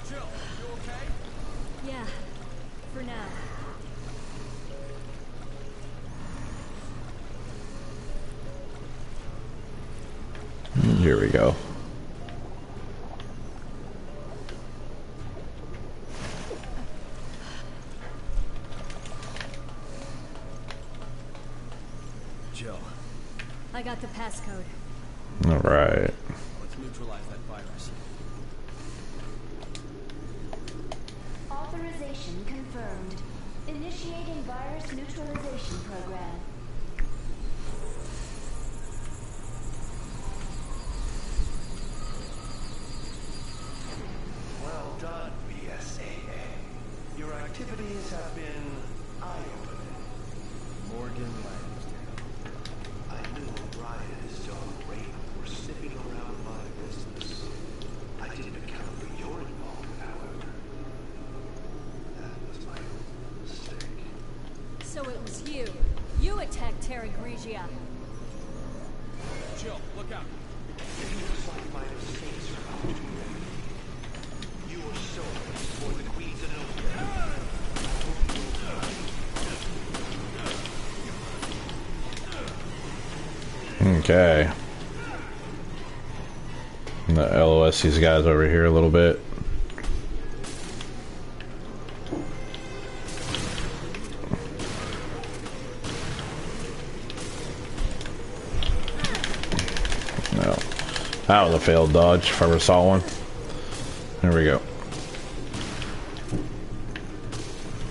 Jill, you okay? Yeah, for now. Here we go. Jill, I got the passcode. All right. let's neutralize that virus. Authorization confirmed. Initiating virus neutralization program. Well done, BSAA. Your activities have been eye-opening. Morgan Lansdale. I knew O'Brien and his dog Raymond were sniffing around my business. I didn't account for your involvement, however. That was my own mistake. So it was you. You attacked Terra Grigia. Jill, look out. It looks like my mistakes are about to be remedied. You are soldiers for the Queen's Zenobia. Okay. I'm gonna LOS these guys over here a little bit. No. That was a failed dodge if I ever saw one. There we go.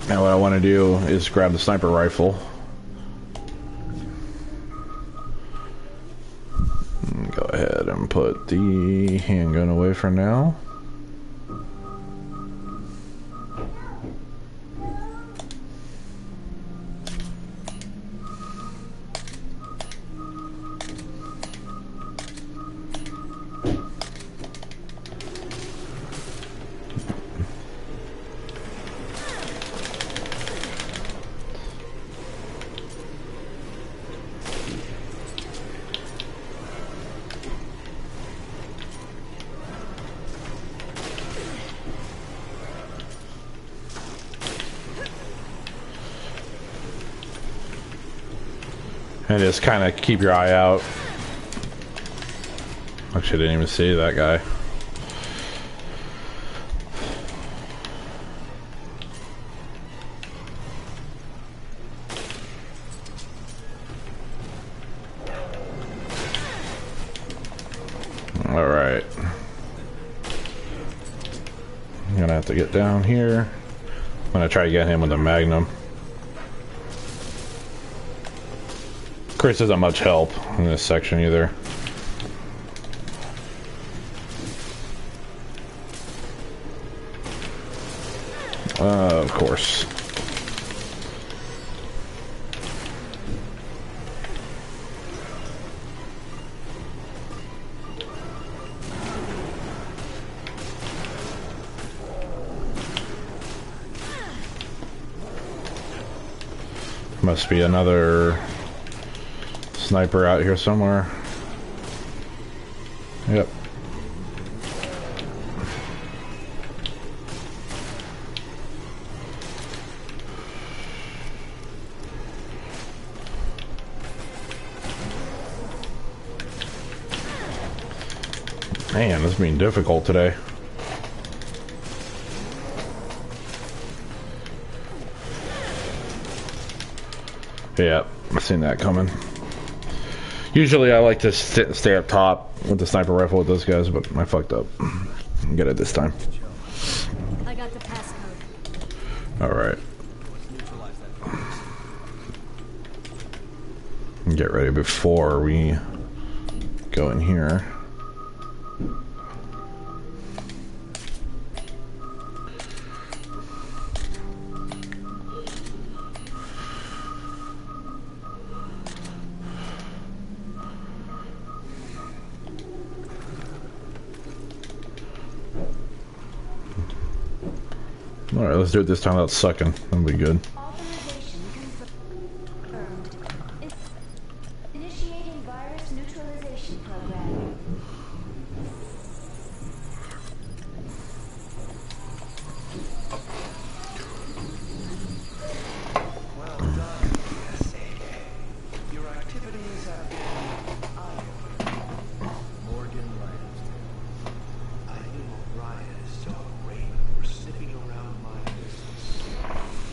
Now what I want to do is grab the sniper rifle. Go ahead and put the handgun away for now. And just kind of keep your eye out. Actually, I didn't even see that guy. All right. I'm gonna have to get down here. I'm gonna try to get him with a magnum. Chris isn't much help in this section either. Of course. Must be another sniper out here somewhere. Yep. Man, this is being difficult today. Yeah, I've seen that coming. Usually I like to stay up top with the sniper rifle with those guys, but I fucked up. Get it this time. I got the passcode. Alright. Get ready before we go in here. Alright, let's do it this time without sucking. That'll be good. Authorization confirmed. Initiating virus neutralization program. Well done, SAA. Your activities have been eye-opening. Morgan Lyons. I knew O'Brien's dog Rain were sniffing around my business.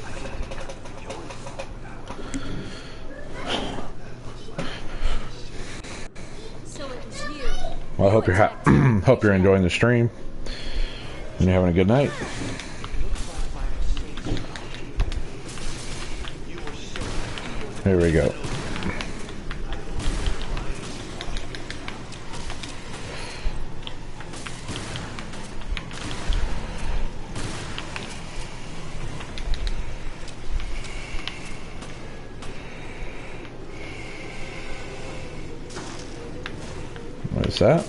I didn't have your So it was you. Well, I hope you're hope you're enjoying the stream and you're having a good night. Here we go. What is that?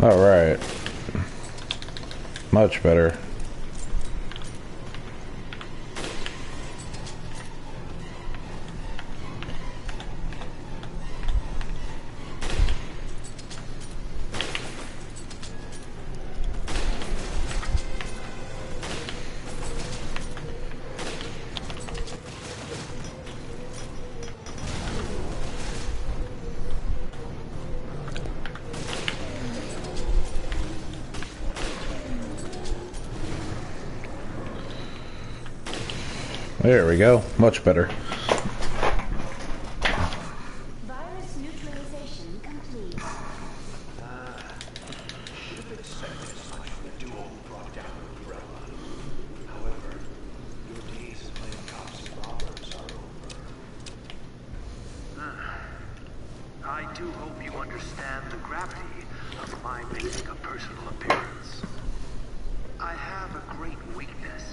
All right. Much better. There we go. Much better. Virus neutralization complete. should have expected as much from the duo who brought down Umbrella. However, your days as playing cops and robbers are over. I do hope you understand the gravity of my making a personal appearance. I have a great weakness.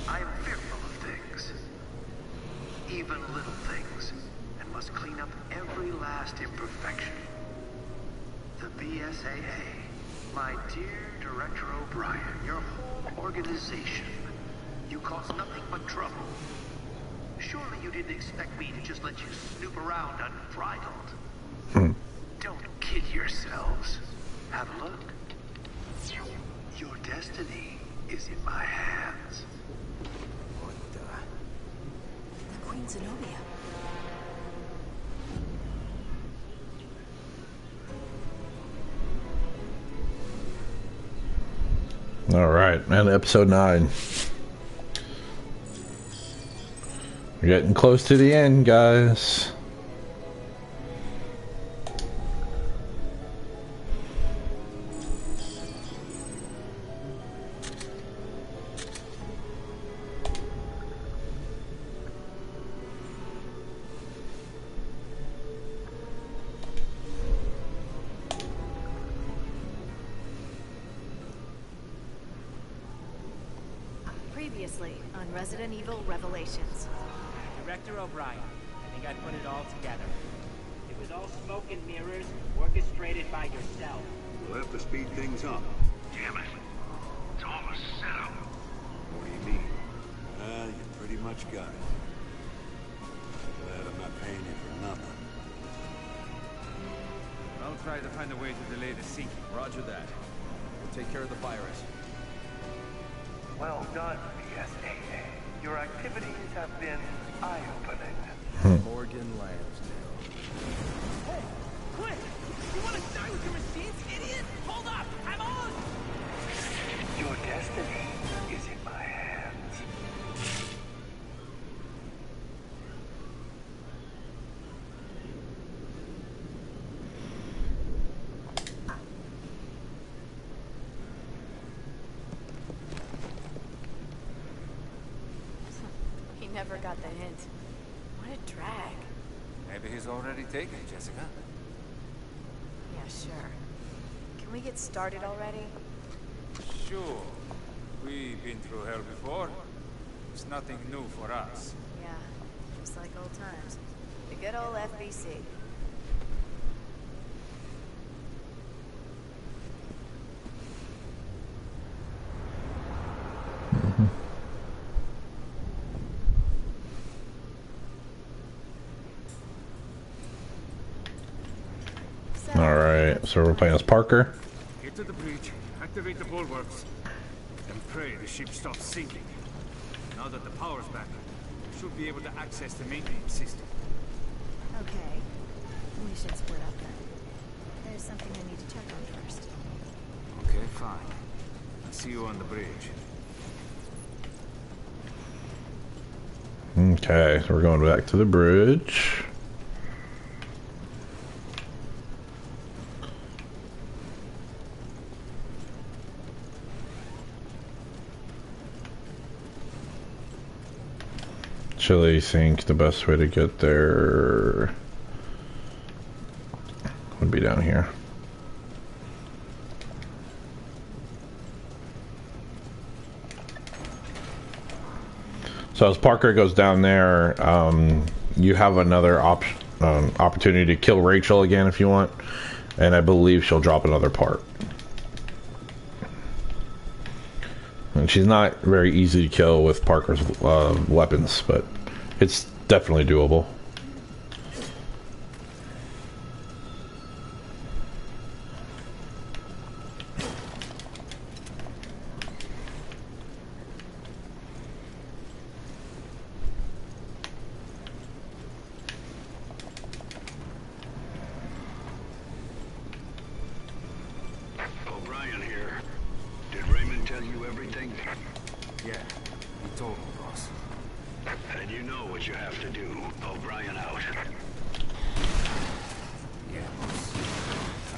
I am fearful of things. Even little things. And must clean up every last imperfection. The BSAA, my dear Director O'Brien, your whole organization. You cause nothing but trouble. Surely you didn't expect me to just let you snoop around unbridled. Don't kid yourselves. Have a look. Your destiny is in my hands. What the? Queen Zenobia. All right, and episode 9. We're getting close to the end, guys. Previously on Resident Evil Revelations. Director O'Brien, I think I put it all together. It was all smoke and mirrors, orchestrated by yourself. We'll have to speed things up. Damn it. It's all a setup. What do you mean? You pretty much got it. Glad I'm not paying you for nothing. I'll try to find a way to delay the sinking. Roger that. We'll take care of the virus. Well done, BSAA. Your activities have been eye-opening. Morgan Lansdale. Hey, quick! You want to die with your machines, idiot? Hold up! I'm on! Your destiny is in my hands. He never got the hint. What a drag. Maybe he's already taken, Jessica. Yeah, sure. Can we get started already? Sure. We've been through hell before. It's nothing new for us. Yeah, just like old times. The good old FBC. Alright, so we're playing as Parker. Get to the bridge, activate the bulwarks, and pray the ship stops sinking. Now that the power's back, we should be able to access the maintenance system. Okay. We should split up then. There's something I need to check on first. Okay, fine. I'll see you on the bridge. Okay, so we're going back to the bridge. Actually, think the best way to get there would be down here. So as Parker goes down there, you have another opportunity to kill Rachel again if you want, and I believe she'll drop another part. And she's not very easy to kill with Parker's weapons, but it's definitely doable. O'Brien here. Did Raymond tell you everything? Yeah, he told me, boss. And you know what you have to do. O'Brien out. Yeah, boss. I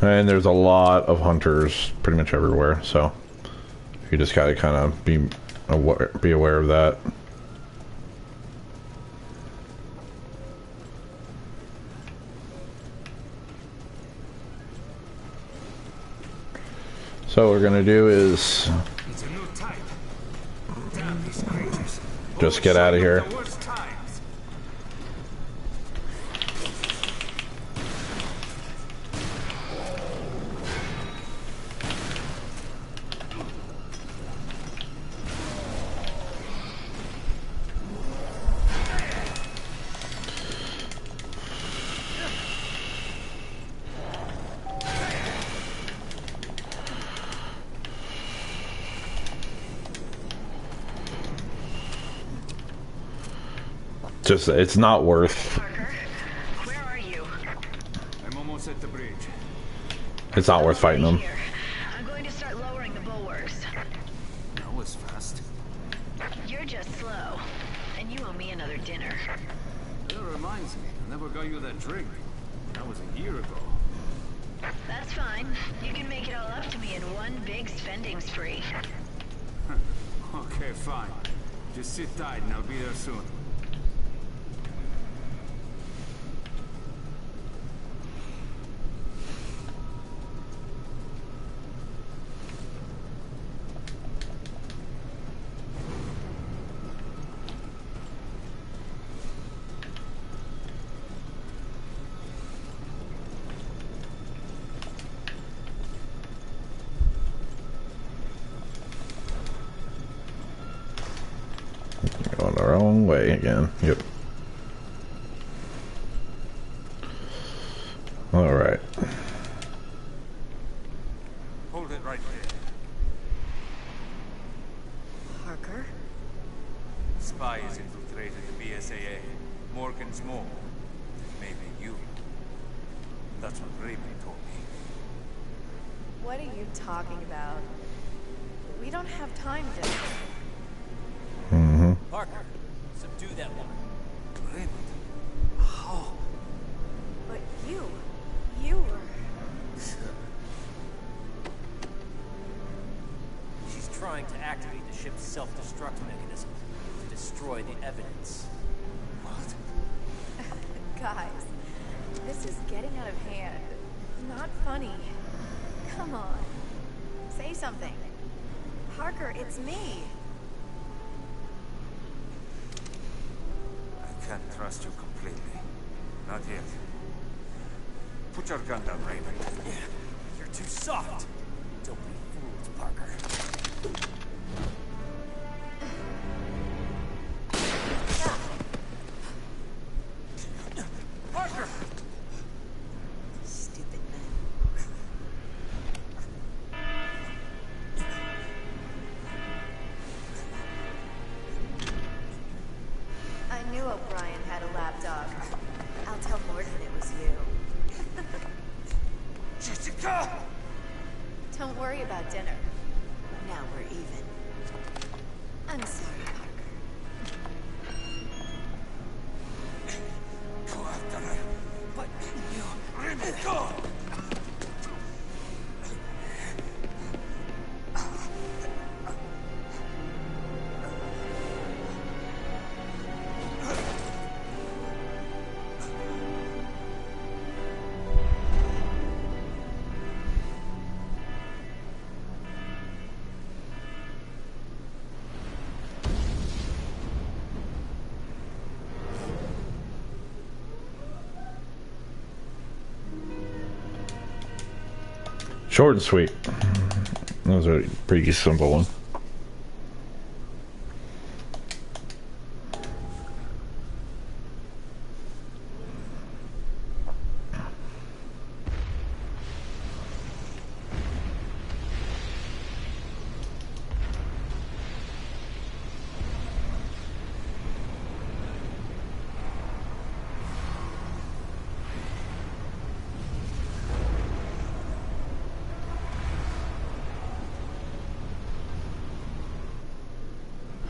do. And there's a lot of hunters pretty much everywhere, so you just gotta kind of be aware of that. So what we're gonna do is It's a new type. Damn these creatures. just get out of here. The worst times. Just, it's not worth. Parker, where are you? I'm almost at the bridge. It's not worth fighting them. Here. I'm going to start lowering the bulwarks. That was fast. You're just slow, and you owe me another dinner. That reminds me, I never got you that drink. That was a year ago. That's fine. You can make it all up to me in one big spending spree. Okay, fine. Just sit tight and I'll be there soon. Going the wrong way again. Yep. Alright. Hold it right there. Parker? Spy has infiltrated the BSAA. Morgan's more. Maybe you. That's what Raven told me. What are you talking about? We don't have time to... Parker, subdue that woman. Raven? How? But you were... She's trying to activate the ship's self-destruct mechanism to destroy the evidence. What? Guys, this is getting out of hand. Not funny. Come on. Say something. Parker, it's me. I can't trust you completely. Not yet. Put your gun down, Raven. Yeah, you're too soft. Don't be fooled, Parker. Parker! Stupid man. I knew O'Brien had a lapdog. I'll tell Morgan it was you. Jessica! Don't worry about dinner. Now we're even. I'm sorry, Parker. Go after her. But you... Raven, go! Short and sweet. That was a pretty simple one.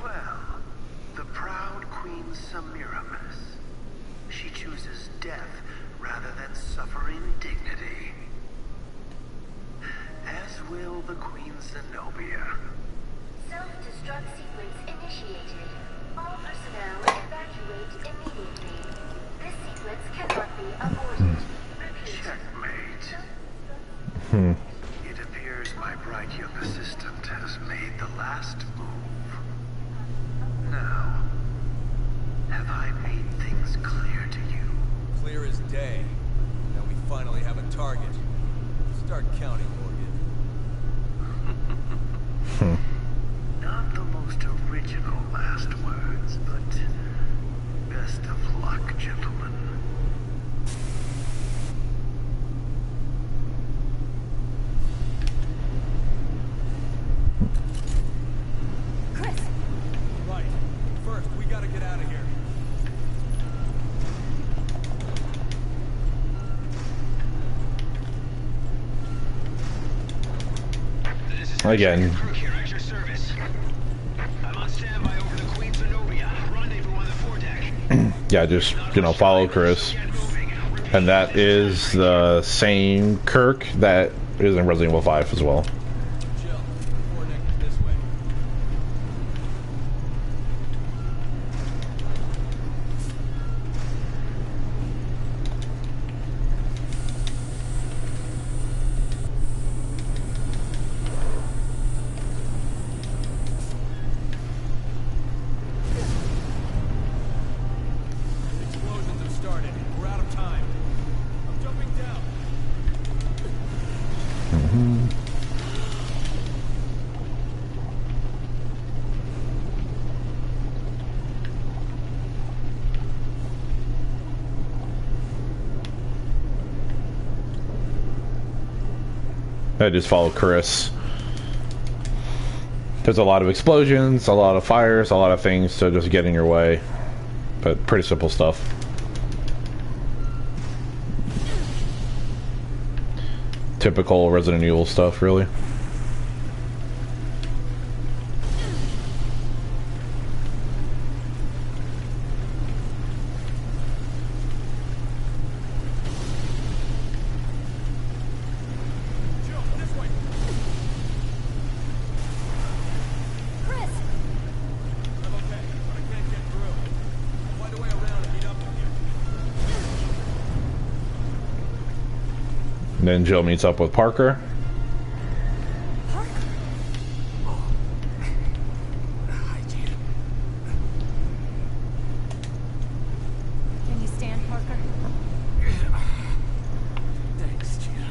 Well, the proud Queen Semiramis. She chooses death rather than suffer indignity. As will the Queen Zenobia. Self-destruct sequence initiated. All personnel evacuate immediately. This sequence cannot be avoided. Repeat. Checkmate. Hmm. It appears my bright young assistant has made the last move. Now, have I made things clear to you? Clear as day. Now we finally have a target. Start counting, Morgan. Not the most original last words, but best of luck, gentlemen. Chris! Right. First, we gotta get out of here. Again. Crew here at your service. I'm on standby over the Queen Zenobia. Rendezvous on the foredeck. Yeah, just, you know, follow Chris. And that is the same Kirk that is in Resident Evil 5 as well. Jill, foredeck is this way. Explosions have started. We're out of time. I'm jumping down. I just follow Chris. There's a lot of explosions, a lot of fires, a lot of things to just get in your way. But pretty simple stuff. Typical Resident Evil stuff, really. And then Jill meets up with Parker. Can you stand, Parker? Thanks, Gina.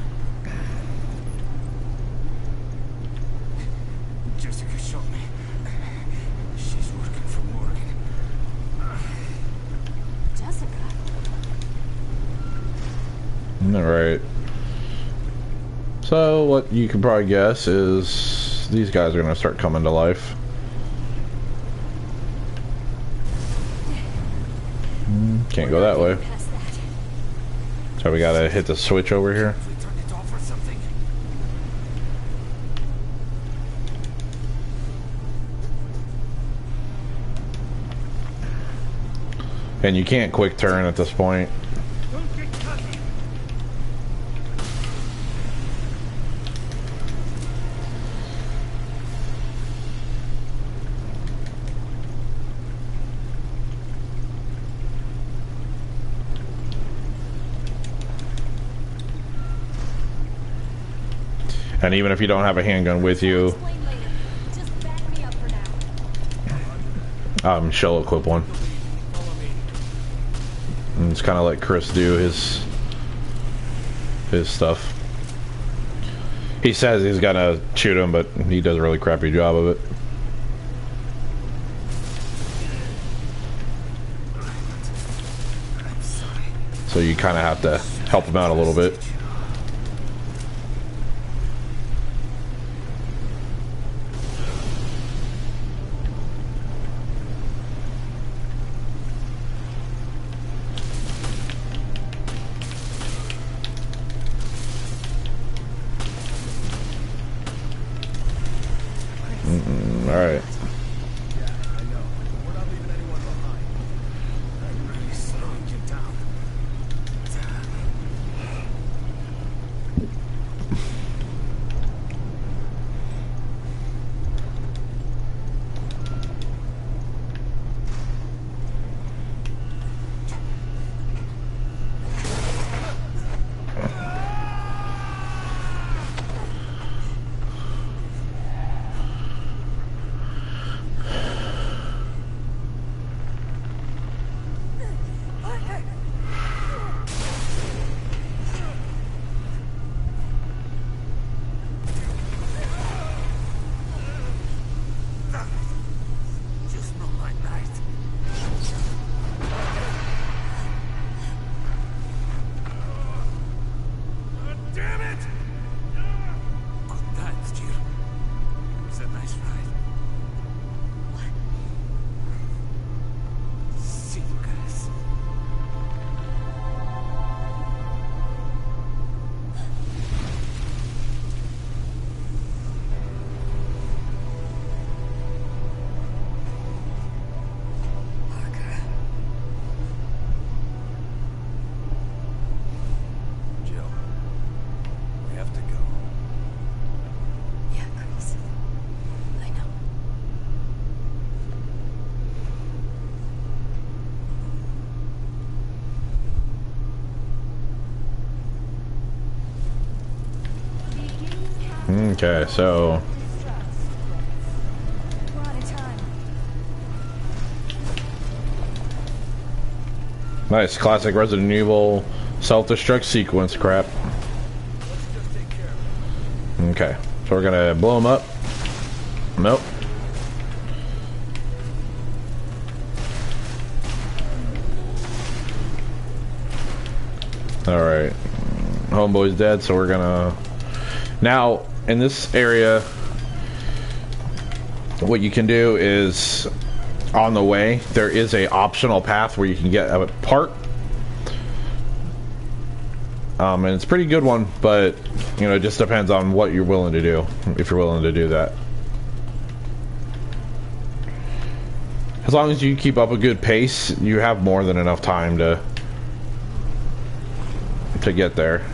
Jessica shot me. She's working for Morgan. Jessica? Alright. So, what you can probably guess is these guys are going to start coming to life. Can't go that way. So we gotta hit the switch over here. And you can't quick turn at this point. And even if you don't have a handgun with you, she'll equip one. And it's kind of let Chris do his stuff. He says he's gonna shoot him, but he does a really crappy job of it. So you kind of have to help him out a little bit. Alright. Okay, so nice classic Resident Evil self-destruct sequence crap. Okay, so we're gonna blow them up. Nope. Alright, homeboy's dead, so we're gonna Now, in this area, what you can do is, on the way, there is a optional path where you can get a part. And it's a pretty good one, but, you know, it just depends on what you're willing to do, if you're willing to do that. As long as you keep up a good pace, you have more than enough time to get there.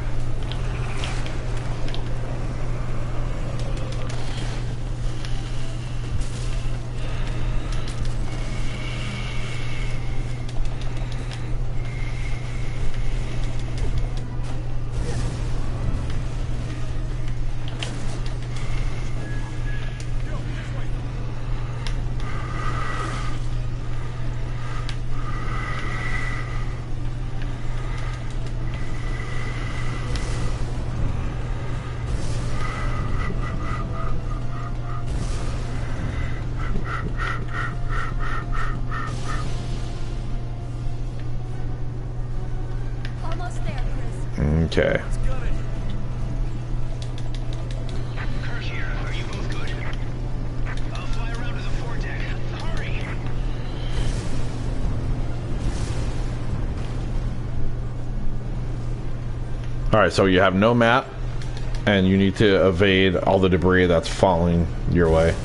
Okay. Alright, so you have no map, and you need to evade all the debris that's falling your way.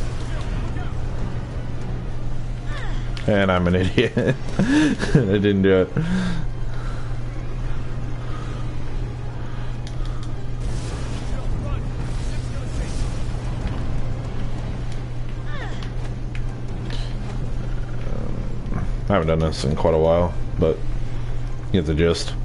And I'm an idiot. I didn't do it. I haven't done this in quite a while, but you get the gist.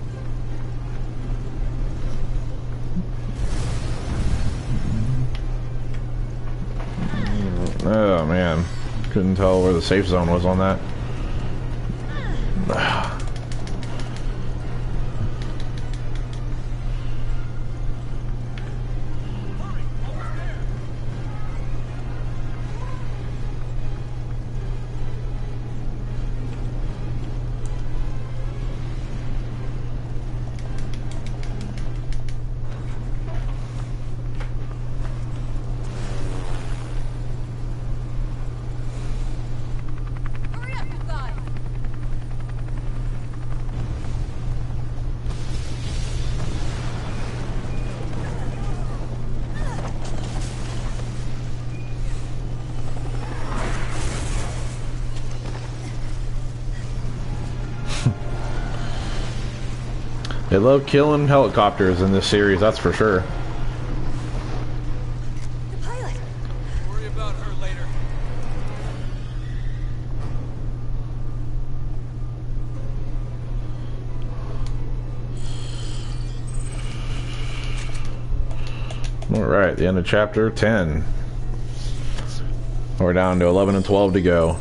Oh man, couldn't tell where the safe zone was on that. They love killing helicopters in this series, that's for sure. The pilot. Worry about her later. Alright, the end of chapter 10. We're down to 11 and 12 to go.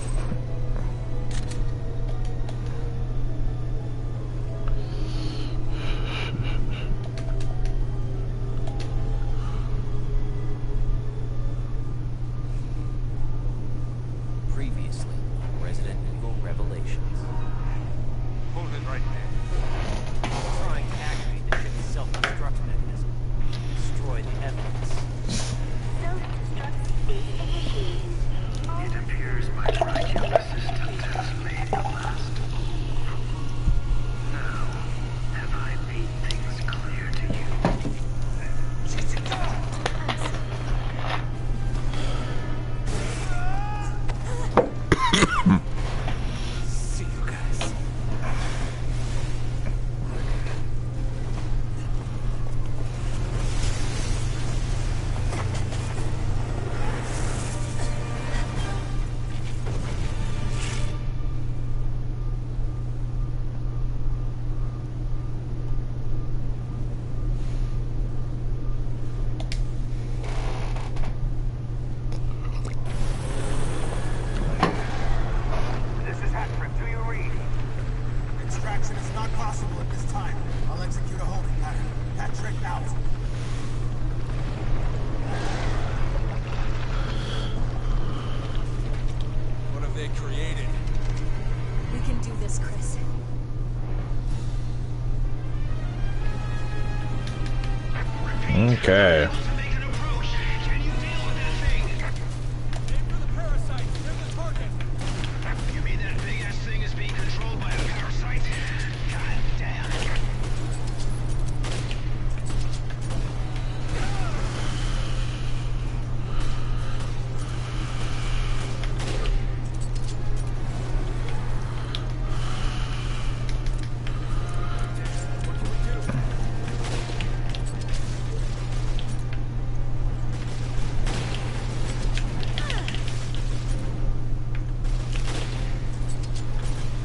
Okay.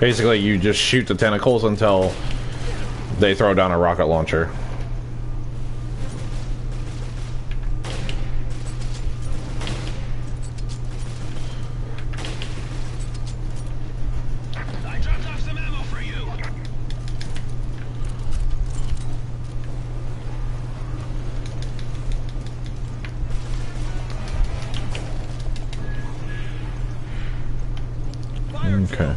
Basically, you just shoot the tentacles until they throw down a rocket launcher. I dropped off some ammo for you. Okay.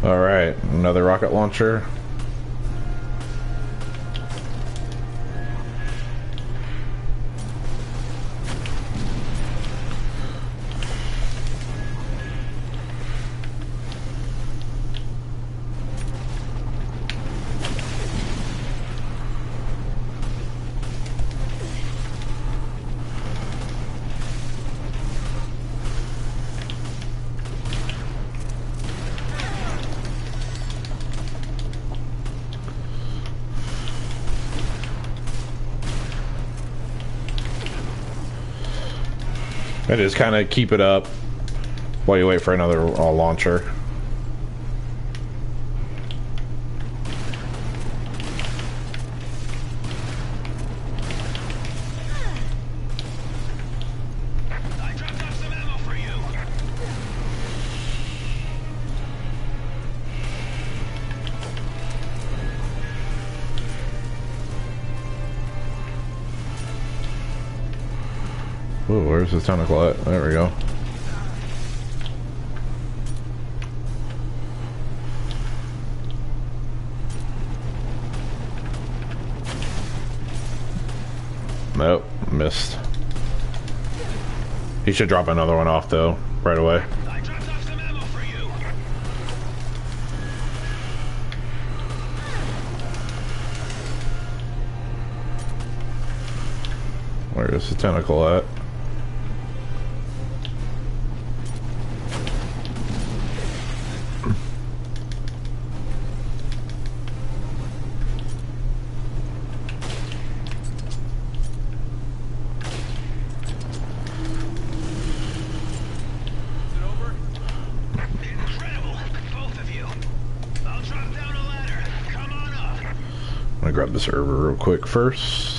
Alright, another rocket launcher. And just kind of keep it up while you wait for another launcher. I dropped off some ammo for you. Ooh, where's this tentacle at? There we go. Nope, missed. He should drop another one off though, right away. I dropped off some ammo for you. Where is the tentacle at? I'm gonna grab the server real quick first.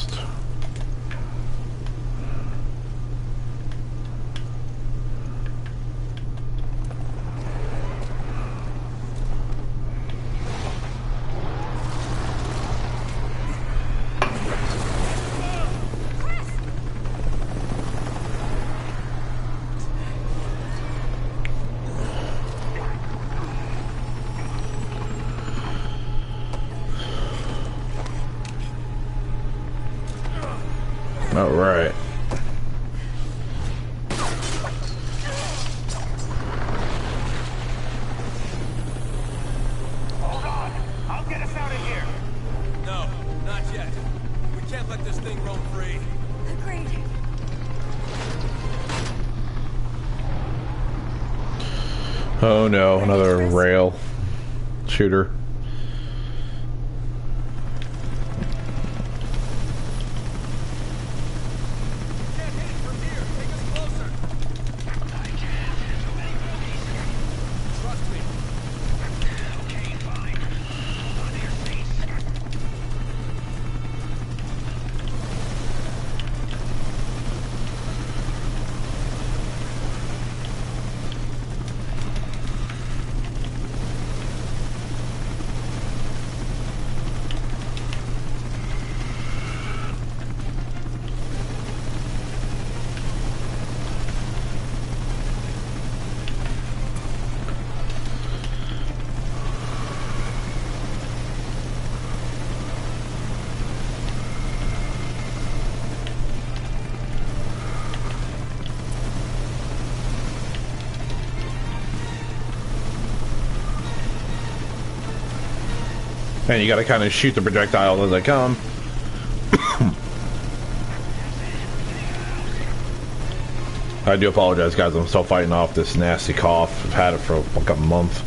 All right. Hold on. I'll get us out of here. No, not yet. We can't let this thing roam free. Agreed. Oh no, another rail shooter. And you gotta kind of shoot the projectiles as they come. I do apologize, guys. I'm still fighting off this nasty cough. I've had it for like a month.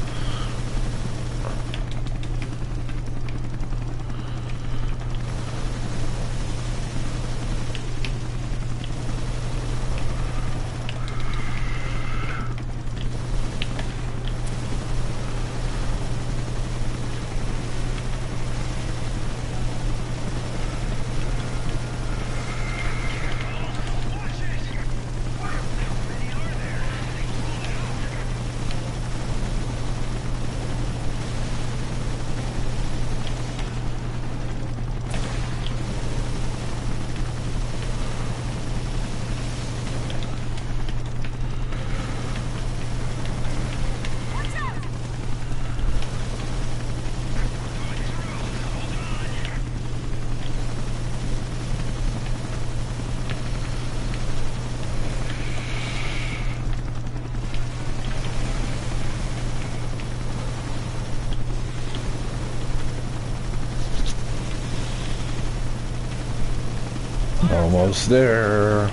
Almost there.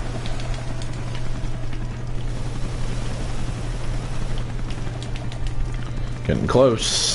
Getting close.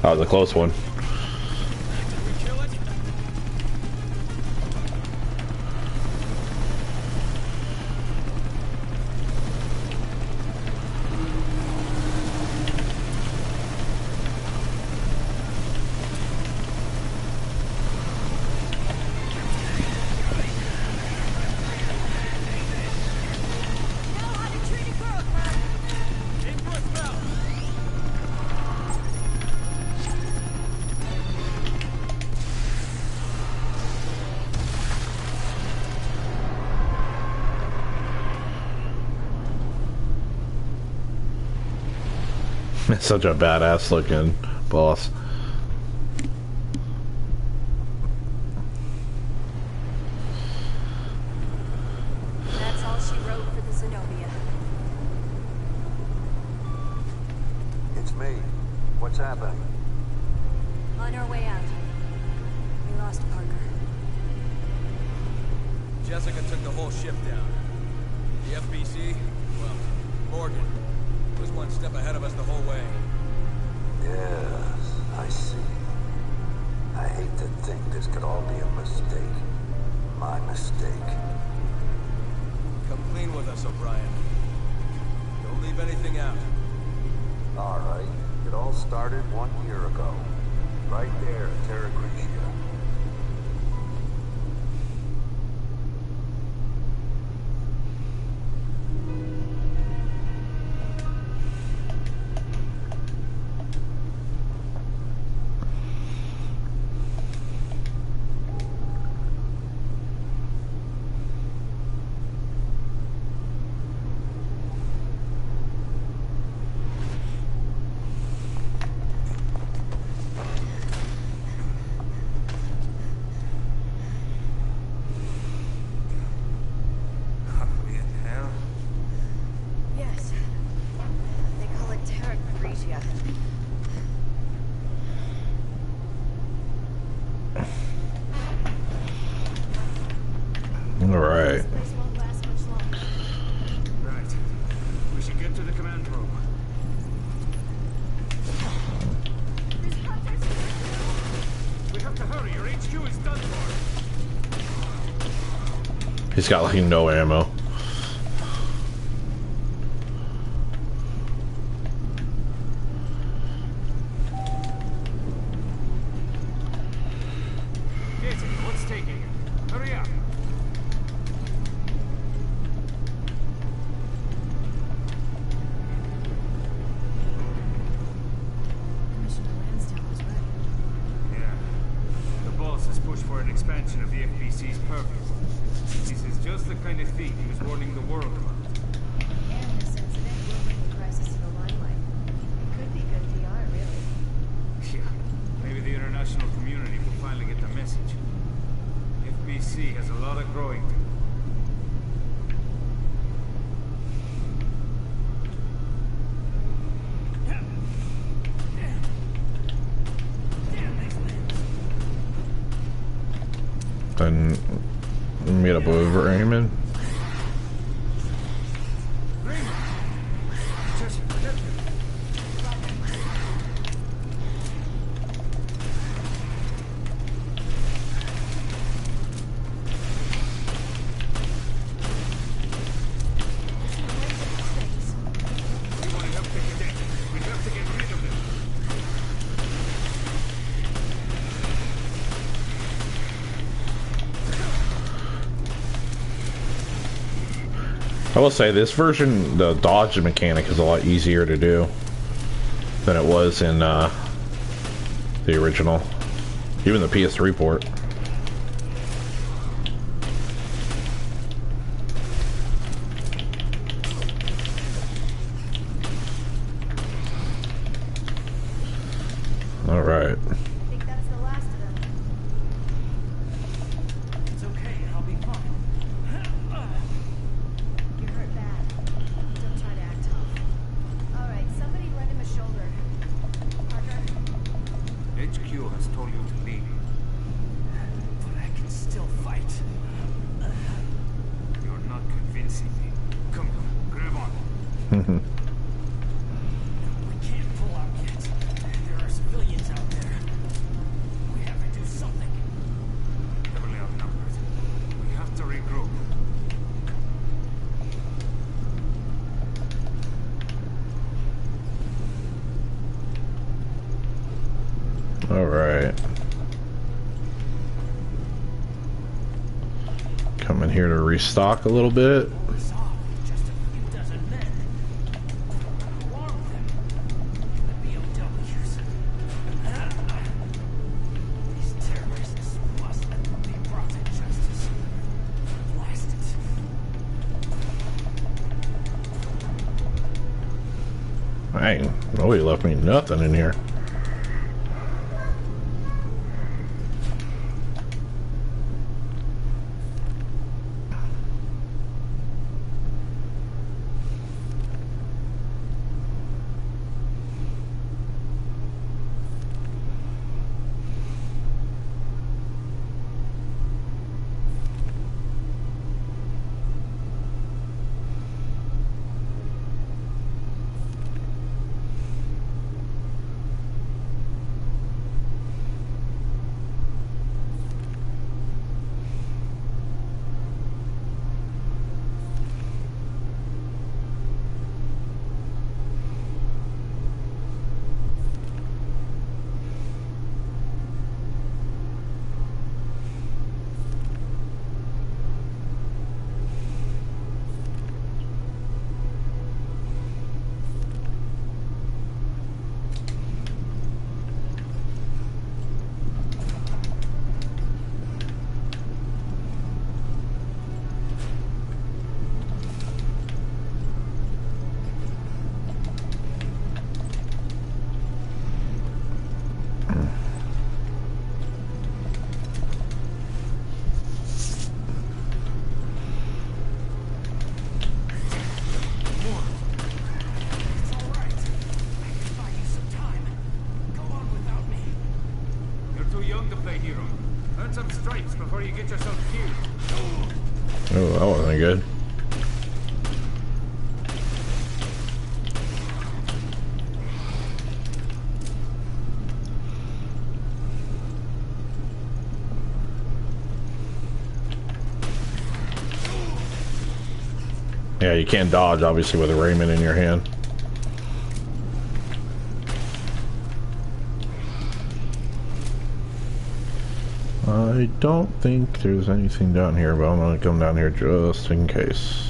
That was a close one. Such a badass looking boss. That's all she wrote for the Zenobia. It's me. What's happening? On our way out. We lost Parker. Jessica took the whole ship down. The FBC, well, Morgan, was one step ahead of us the whole way. Yes, I see. I hate to think this could all be a mistake. My mistake. Come clean with us, O'Brien. Don't leave anything out. All right. It all started 1 year ago. Right there at Terra Grigia. Yes. They call it Terra Grigia. All right. This place won't last much longer. Right. We should get to the command room. There's hunters here. We have to hurry. Your HQ is done for. He's got like no ammo. expansion of the FBC's purpose. This is just the kind of thing he was warning the world about. And this incident will bring the crisis to the limelight. It could be good PR, really. Yeah, maybe the international community will finally get the message. FBC has a lot of growing to do. Then meet up with Raymond. I will say this version, the dodge mechanic is a lot easier to do than it was in the original, even the PS3 port. All right. I think that's the last of them. It's okay, I'll be fine. You hurt bad. Don't try to act tough. All right, somebody lend him a shoulder. Parker? HQ has told you to leave. But I can still fight. You're not convincing me. Come on, grab on. We can't pull out yet. There are civilians out there. We have to do something. Heavily outnumbered. We have to regroup. All right. Coming here to restock a little bit. Just a few dozen men. Arm them. The BOWs. These terrorists must be brought to justice. Blast it. Dang, nobody left me nothing in here. some stripes before you get yourself killed. Oh, that wasn't good. Yeah, you can't dodge, obviously, with a Raymond in your hand. I don't think there's anything down here, but I'm gonna come down here just in case.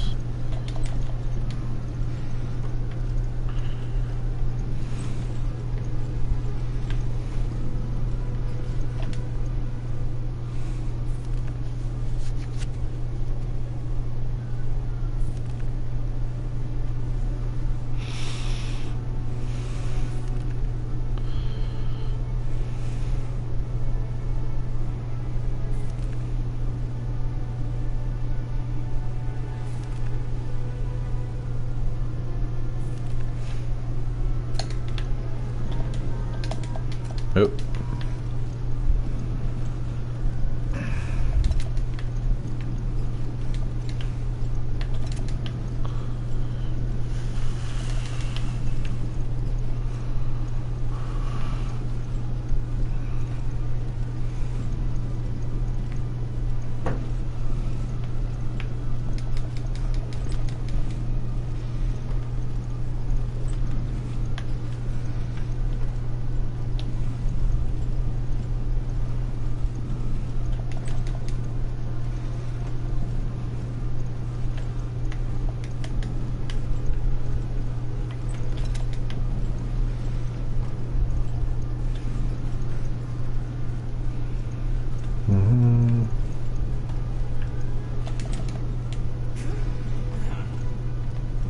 Oh.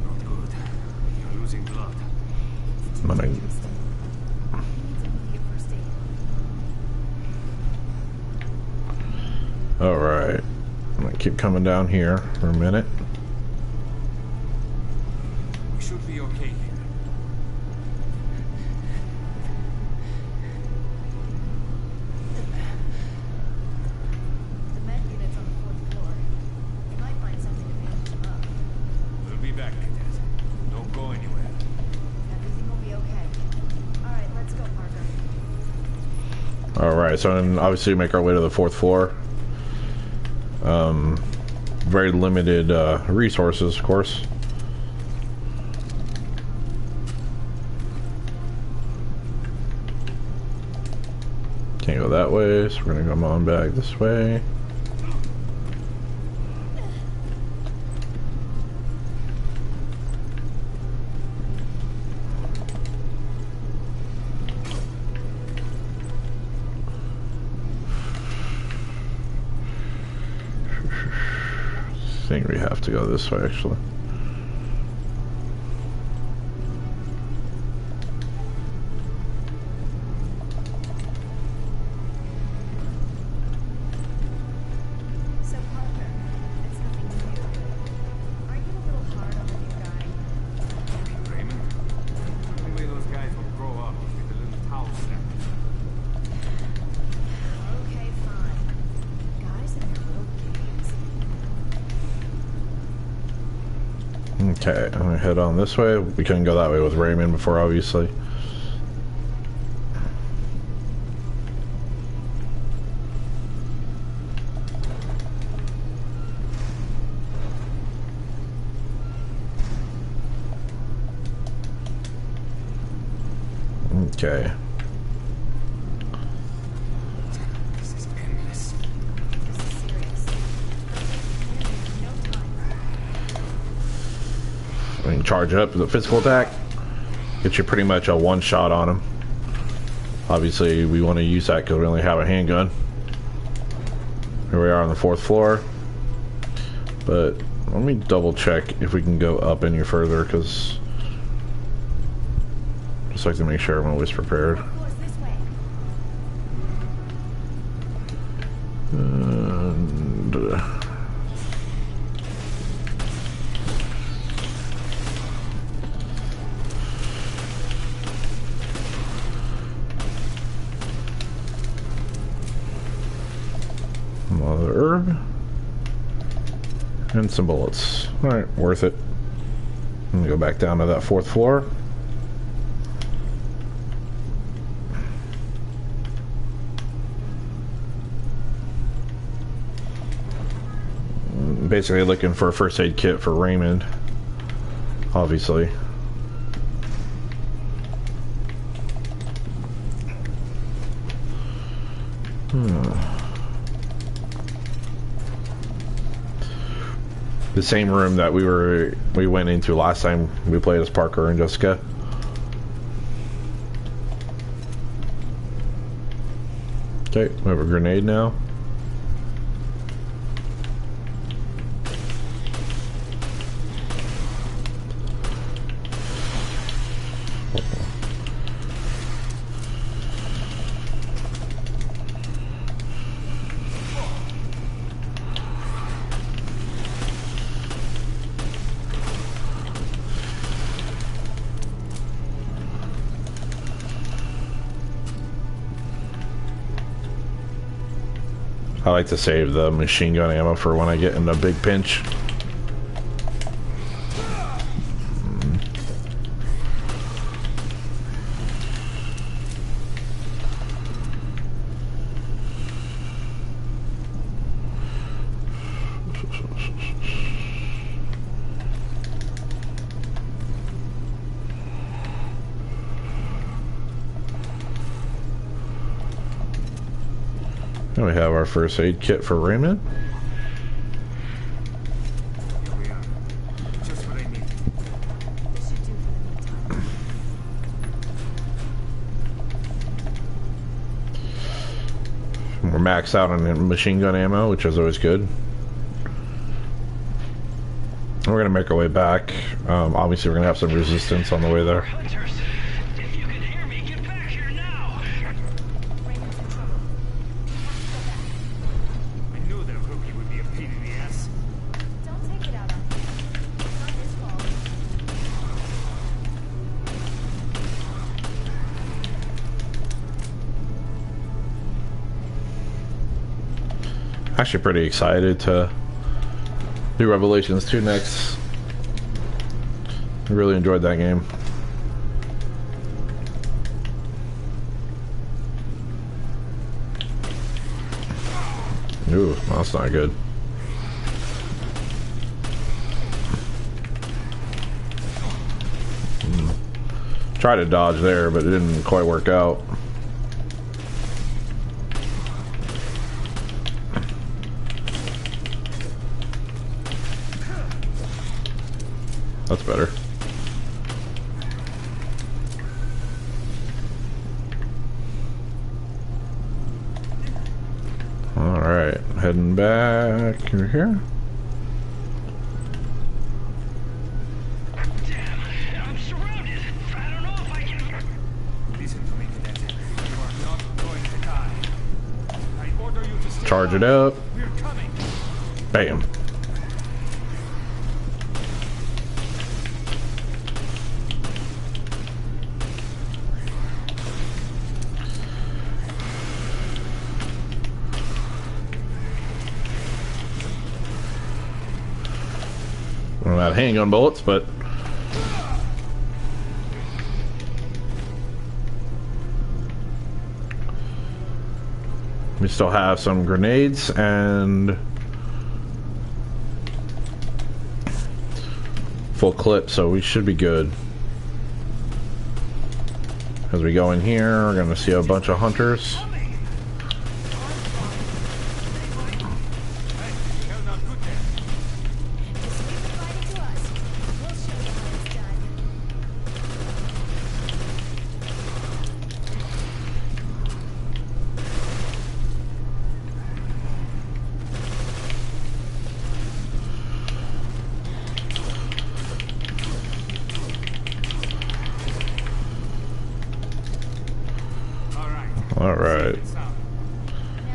Not good. You're losing blood. I'm gonna... Alright. I'm gonna keep coming down here for a minute. We should be okay here. The med unit's on the 4th floor. You might find something to bandage him up. We'll be back, Cadet. Don't go anywhere. Everything will be okay. Alright, let's go, Parker. Alright, so then obviously make our way to the 4th floor. Very limited resources, of course. Can't go that way, so we're gonna come on back this way. I think we have to go this way, actually. So, Parker, it's nothing new. Are you a little hard on the new guy? Raymond? The only way those guys will grow up is with a little towel snap. Okay, fine. Guys and their little games. Okay, I'm gonna head on this way. We couldn't go that way with Raymond before, obviously. Okay. This is endless. This is serious. No time. We can charge up with a physical attack. Get you pretty much a one-shot on him. Obviously, we want to use that because we only have a handgun. Here we are on the 4th floor. But let me double check if we can go up any further, because just like to make sure I'm always prepared. And another herb and some bullets. All right, worth it. I'm gonna go back down to that 4th floor. Basically looking for a first aid kit for Raymond, obviously. The same room that we went into last time we played as Parker and Jessica. Okay, we have a grenade now. I like to save the machine gun ammo for when I get in a big pinch. And we have our first aid kit for Raymond. Here we are. Just what I need. This should do for the meantime. We're maxed out on machine gun ammo, which is always good. We're gonna make our way back. Obviously, we're gonna have some resistance on the way there. Hunters, if you can hear me, get back here now. Raymond's in trouble. I knew that rookie would be a pain in the ass. Don't take it out on him. It's not his fault. Actually, pretty excited to do Revelations 2 next. I really enjoyed that game. Ooh, that's not good. Tried to dodge there, but it didn't quite work out. That's better. Alright, heading back through here. Damn, I'm surrounded. I don't know if I can. Listen to me, cadet. You are not going to die. I order you to stay Charge it alive. up. We're coming. Bam. Well, not handgun bullets, but we still have some grenades and full clip, so we should be good. As we go in here, we're gonna see a bunch of hunters. All right. Now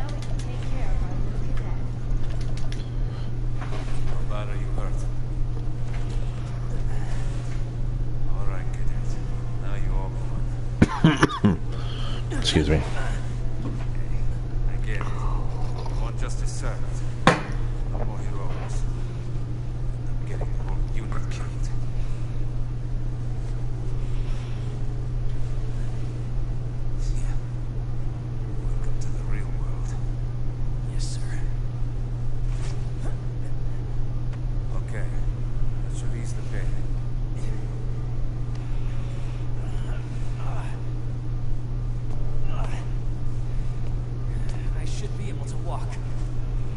we can take care of our new cadet. How bad are you hurt? All right, cadet. Now you all go on. Excuse me. I get it. You want justice served. No more heroes. I'm getting the whole unit killed. Yeah. Welcome to the real world. Yes, sir. Okay. Let's release the pain. I should be able to walk.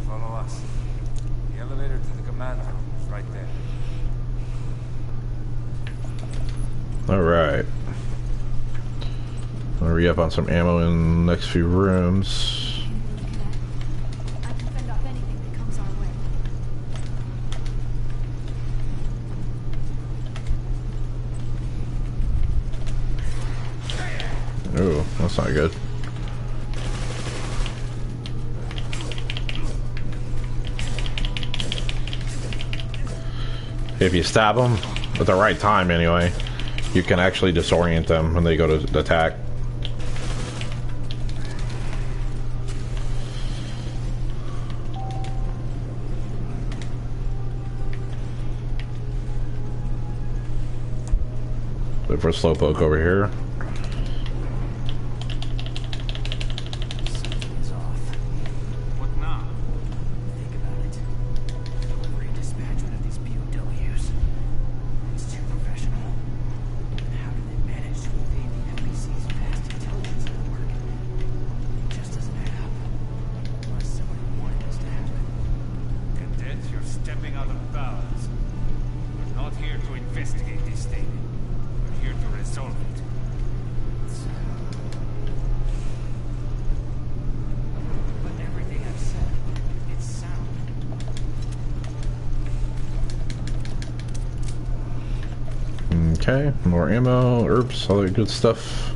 Follow us. The elevator to the command room is right there. All right. I'll re-up on some ammo in the next few rooms. I can fend off anything that comes our way. Ooh, that's not good. If you stab them at the right time anyway, you can actually disorient them when they go to attack. Look for Slowpoke over here. Something's off. What now? Think about it. Delivery and dispatch one of these POWs. It's too professional. How do they manage to evade the NBC's vast intelligence network? It just doesn't add up. Unless somebody wanted this to happen. Cadet, you're stepping out of bounds. We're not here to investigate this thing. We're here to resolve it. But everything I've said, it's sound. Okay, more ammo, herbs, all that good stuff.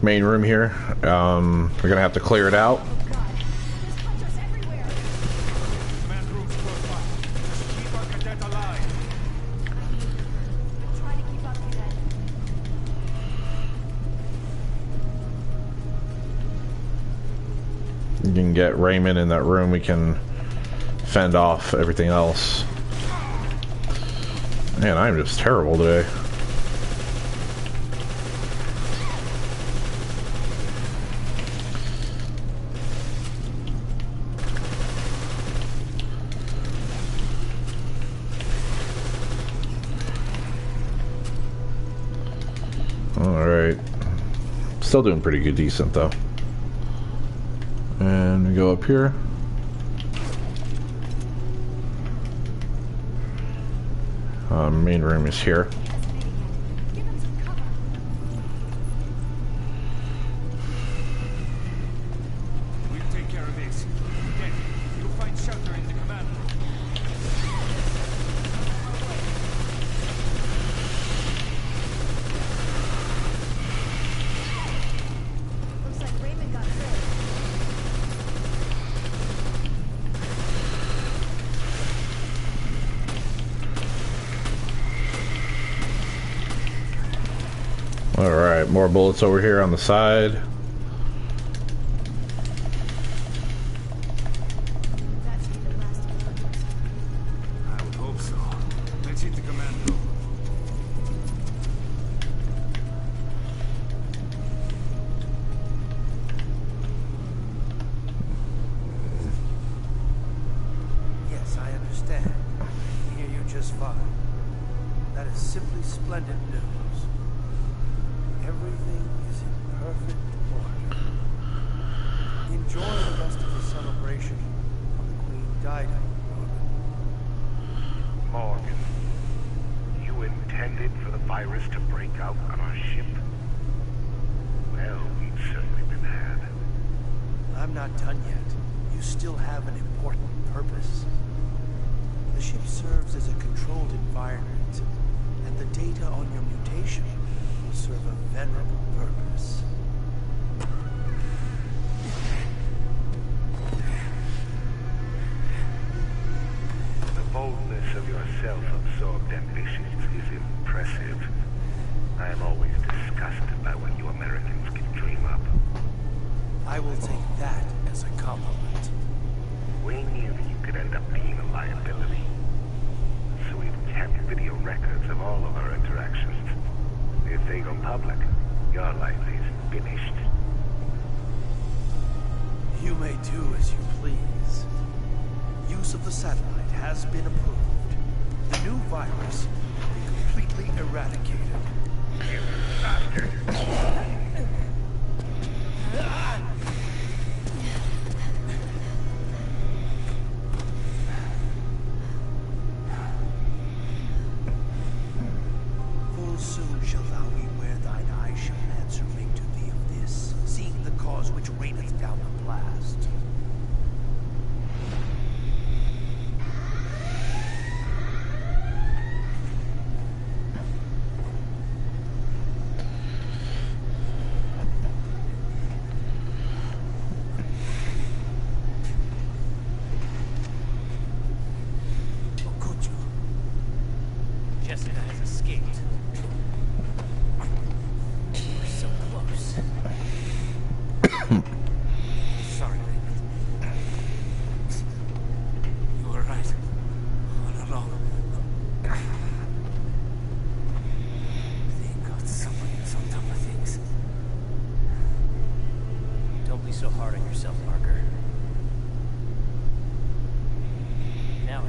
Main room here. We're gonna have to clear it out. Command room's close by. Just keep our cadet alive. Try to keep up, Cadet. You can get Raymond in that room. We can fend off everything else. Man, I'm just terrible today. Alright. Still doing pretty good, decent though. And we go up here. Main room is here. We'll take care of this. Then, you'll find shelter in the command room. Looks like Raymond got killed. Alright, more bullets over here on the side. That should be the last of them. I would hope so. Let's hit the command room. Yes, I understand. I hear you just fine. That is simply splendid news. Everything is in perfect order. Enjoy the rest of the celebration on the Queen Dido, Roman. Morgan, you intended for the virus to break out on our ship? Well, we've certainly been had. I'm not done yet. You still have an important purpose. The ship serves as a controlled environment, and the data on your mutation will serve a venerable purpose. The boldness of your self-absorbed ambitions is impressive. I am always disgusted by what you Americans can dream up. I will take that as a compliment. We knew that you could end up being a liability. So we've kept video records of all of our interactions. If they go public, your life is finished. You may do as you please. Use of the satellite has been approved. The new virus will be completely eradicated. You bastard! Full soon shall thou be where thine eyes shall answer make to thee of this, seeing the cause which raineth down the blast. Okuchu. Jessica has escaped. We're so close. Sorry, Raymond.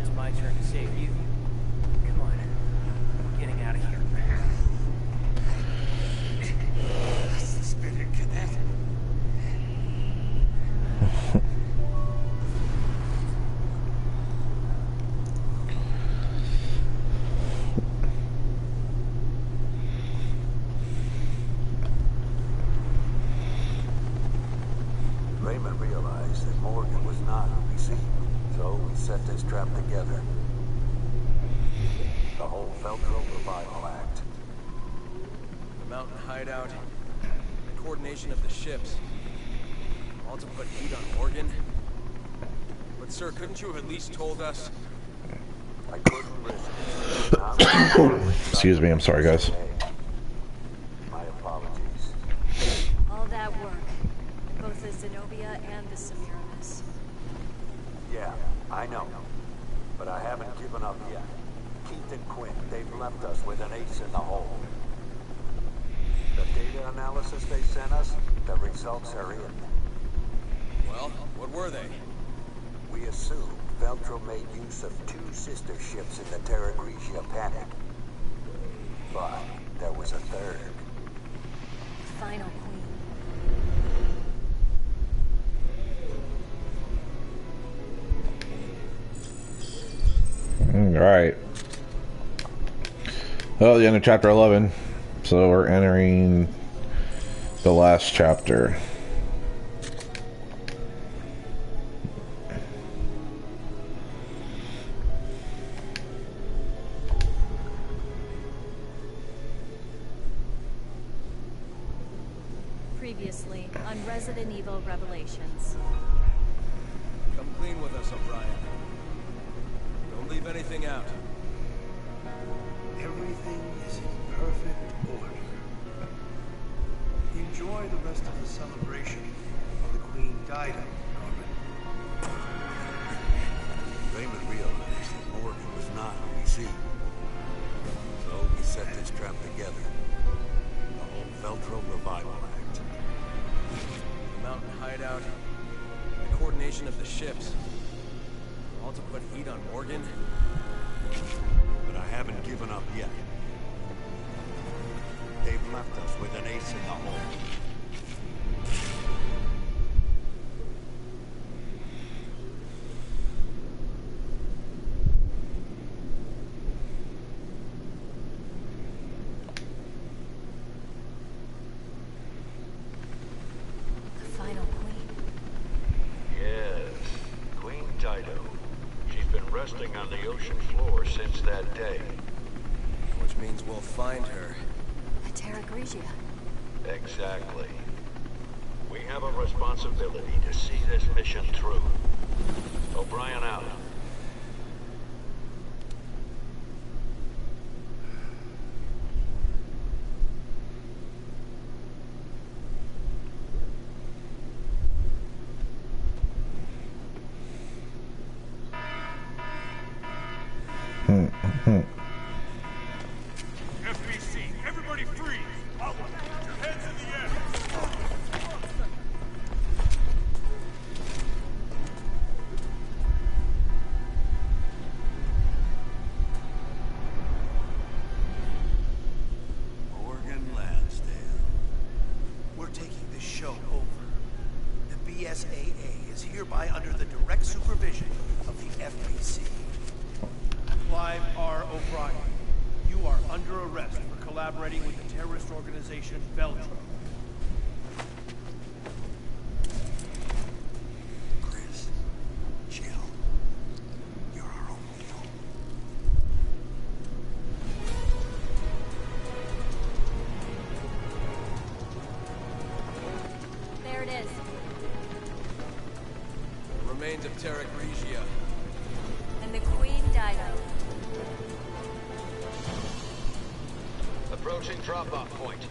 it's my turn to save you. Come on. We're getting out of here. Suspended cadet. Raymond realized that Morgan was not who he seemed, so we set this trap together. The whole Velcro Revival Act. The mountain hideout, the coordination of the ships, all to put heat on Morgan. But sir, couldn't you have at least told us? I couldn't risk it. Excuse me, I'm sorry, guys. My apologies. All that work, both the Zenobia and the Semiramis. Yeah, I know. But I haven't given up yet. Keith and Quinn, they've left us with an ace in the hole. The data analysis they sent us, the results are in. Well, what were they? We assumed Veltro made use of 2 sister ships in the Terra Grigia panic. But there was a third. The final queen. Alright. Well, the end of chapter 11. So we're entering the last chapter. Previously on Resident Evil Revelations. Come clean with us, O'Brien. Don't leave anything out. Everything is in perfect order. Enjoy the rest of the celebration of the Queen Dido, Norman. Raymond realized that Morgan was not who he seemed. So we set this trap together. The whole Veltro Revival Act. The mountain hideout, the coordination of the ships, all to put heat on Morgan. But I haven't given up yet. They've left us with an ace in the hole. The final queen. Yes, Queen Dido. She's been resting on the ocean floor since that day. Which means we'll find her. The Terra Grigia. Exactly. We have a responsibility to see this mission through. O'Brien out. FBC, everybody freeze! Up! Your heads in the air! Morgan Lansdale. We're taking this show over. The BSAA is hereby under the direct supervision of the FBC. Clive R. O'Brien, you are under arrest for collaborating with the terrorist organization Veltro. Chris, chill. You're our only hope. There it is. The remains of Terra Grigia. And the Queen Dido. Approaching drop-off point.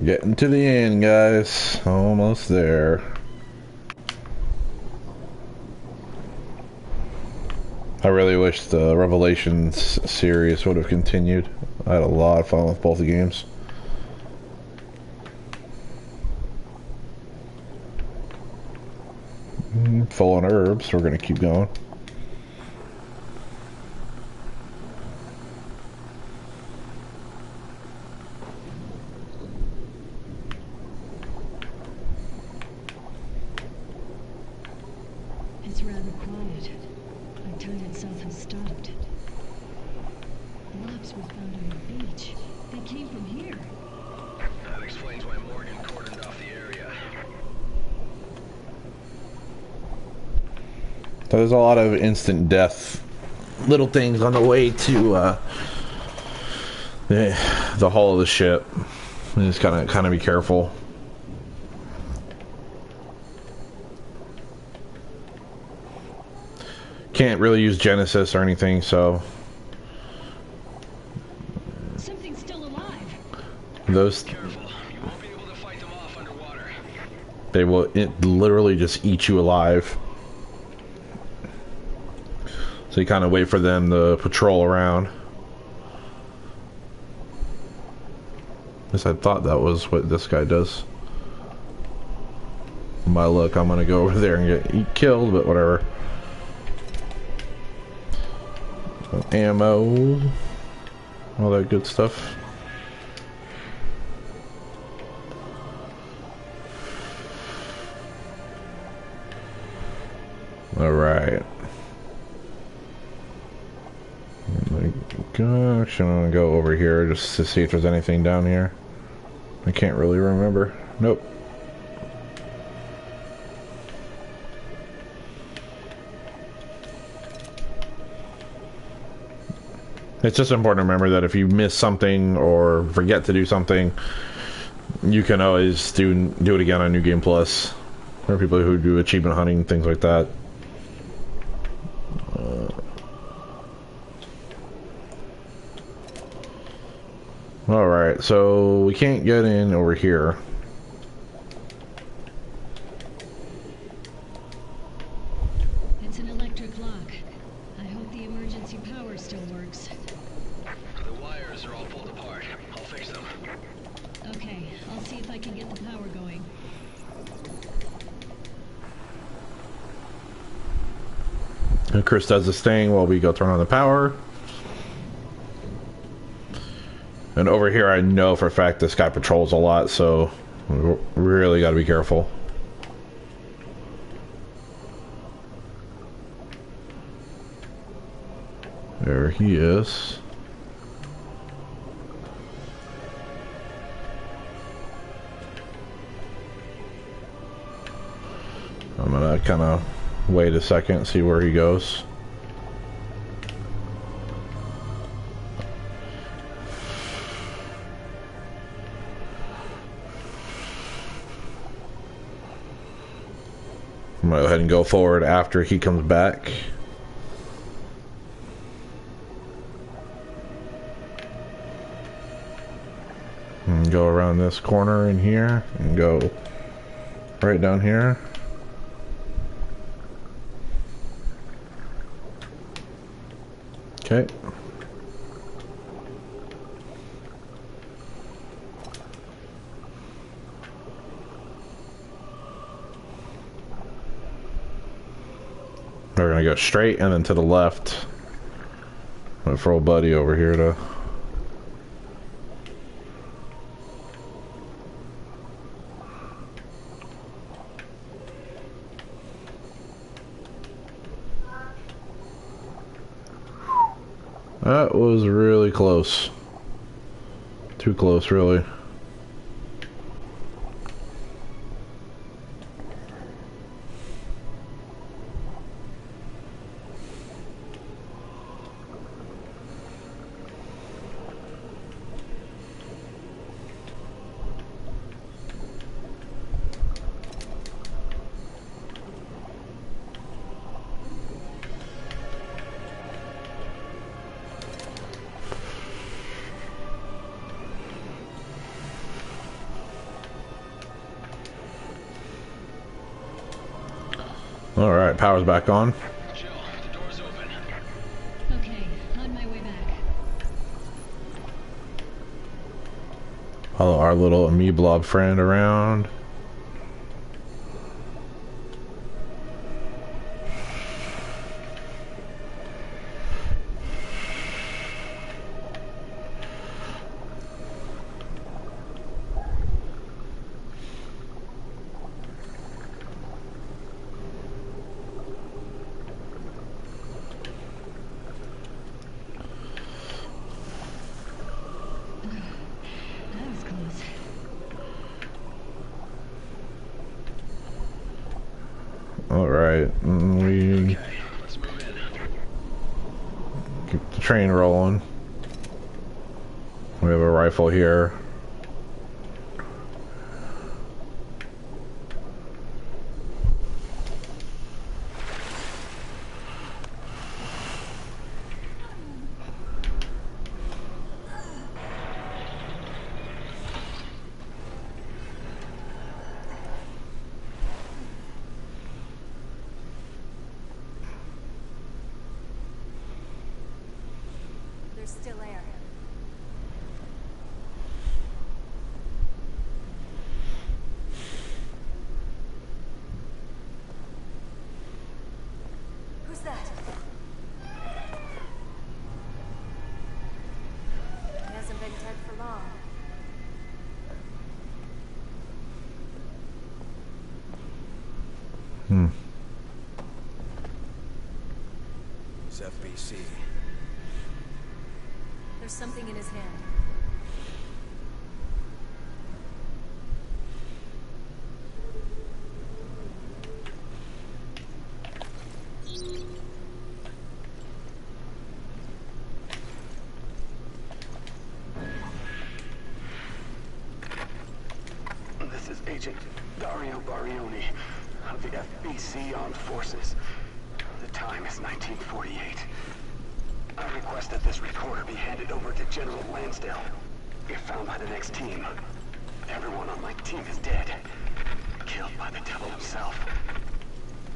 Getting to the end, guys. Almost there. I really wish the Revelations series would have continued. I had a lot of fun with both the games. Full on herbs. We're gonna keep going. It's rather quiet. My tide itself has stopped. Maps were found on the beach. They came from here. That explains why Morgan cordoned off the area. There's a lot of instant death little things on the way to the hull of the ship. You just gotta be careful. Can't really use Genesis or anything, so Something's still alive. those they will literally just eat you alive. So you kind of wait for them to patrol around. At least I thought that was what this guy does. My luck, I'm gonna go over there and get killed, but whatever. Ammo, all that good stuff. All right. Gosh, I'm gonna go over here just to see if there's anything down here. I can't really remember. Nope. It's just important to remember that if you miss something or forget to do something, you can always do it again on New Game Plus. There are people who do achievement hunting, things like that. Alright, so we can't get in over here. It's an electric lock. I hope the emergency power still works. The wires are all pulled apart. I'll fix them. Okay, I'll see if I can get the power going. And Chris does this thing while we go turn on the power. And over here, I know for a fact this guy patrols a lot, so we really got to be careful. There he is. I'm gonna kind of wait a second, see where he goes. I'm gonna go ahead and go forward after he comes back. And go around this corner in here and go right down here. Okay. We're gonna go straight and then to the left. I'm gonna throw a buddy over here to. That was really close. Too close, really. All right, power's back on. Okay, on my way back. Follow our little amoeba friend around. That was close. All right, we keep the train rolling. We have a rifle here. There's still air. Who's that? He hasn't been dead for long. It's FBC. There's something in his hand. This is Agent Dario Barioni of the FBC Armed Forces. The time is 1948. I request that this recorder be handed over to General Lansdale. If found by the next team, everyone on my team is dead. Killed by the devil himself.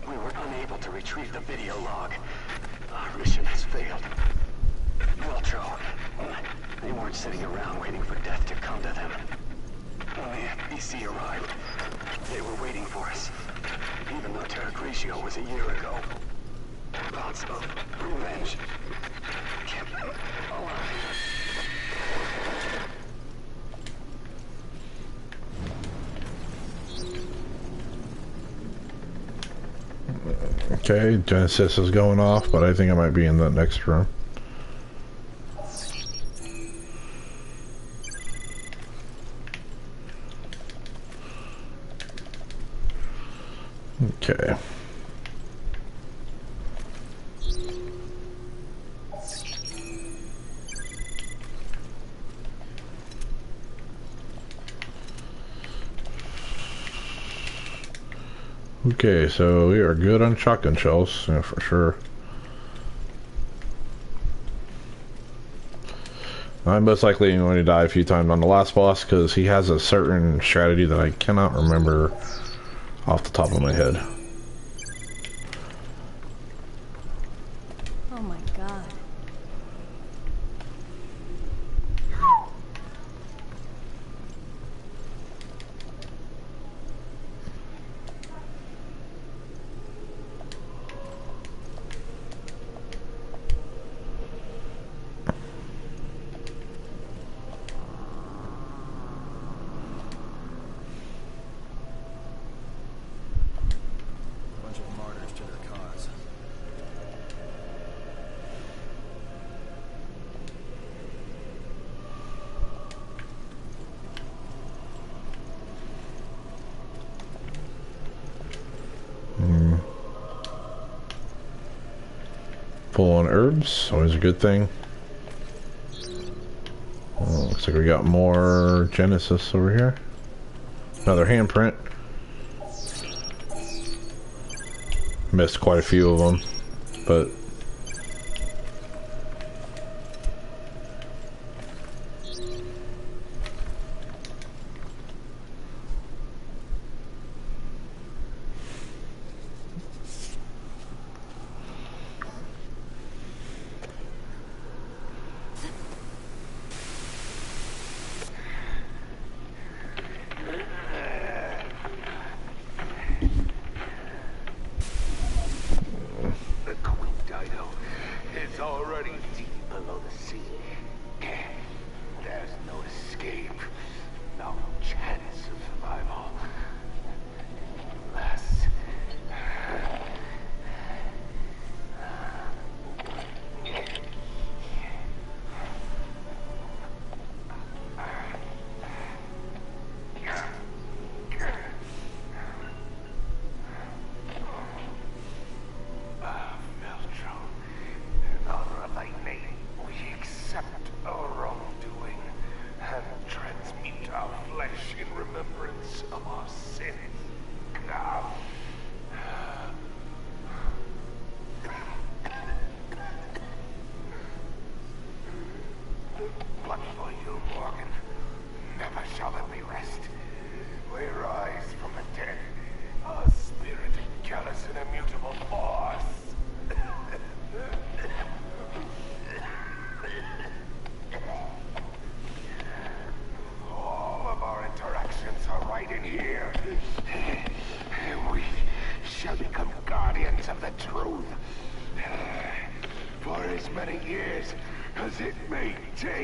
We were unable to retrieve the video log. Our mission has failed. Weltro, they weren't sitting around waiting for death to come to them. When the FBC arrived, they were waiting for us. Even though Terra Gricio was a year ago. Thoughts of revenge kept them alive. Okay, Genesis is going off, but I think I might be in the next room. Okay. Okay, so we are good on shotgun shells, yeah, for sure. I'm most likely going to die a few times on the last boss because he has a certain strategy that I cannot remember off the top of my head. Oh my god. Bunch of martyrs to their cause. Full on herbs, always a good thing. Oh, looks like we got more Genesis over here. Another handprint. Missed quite a few of them, but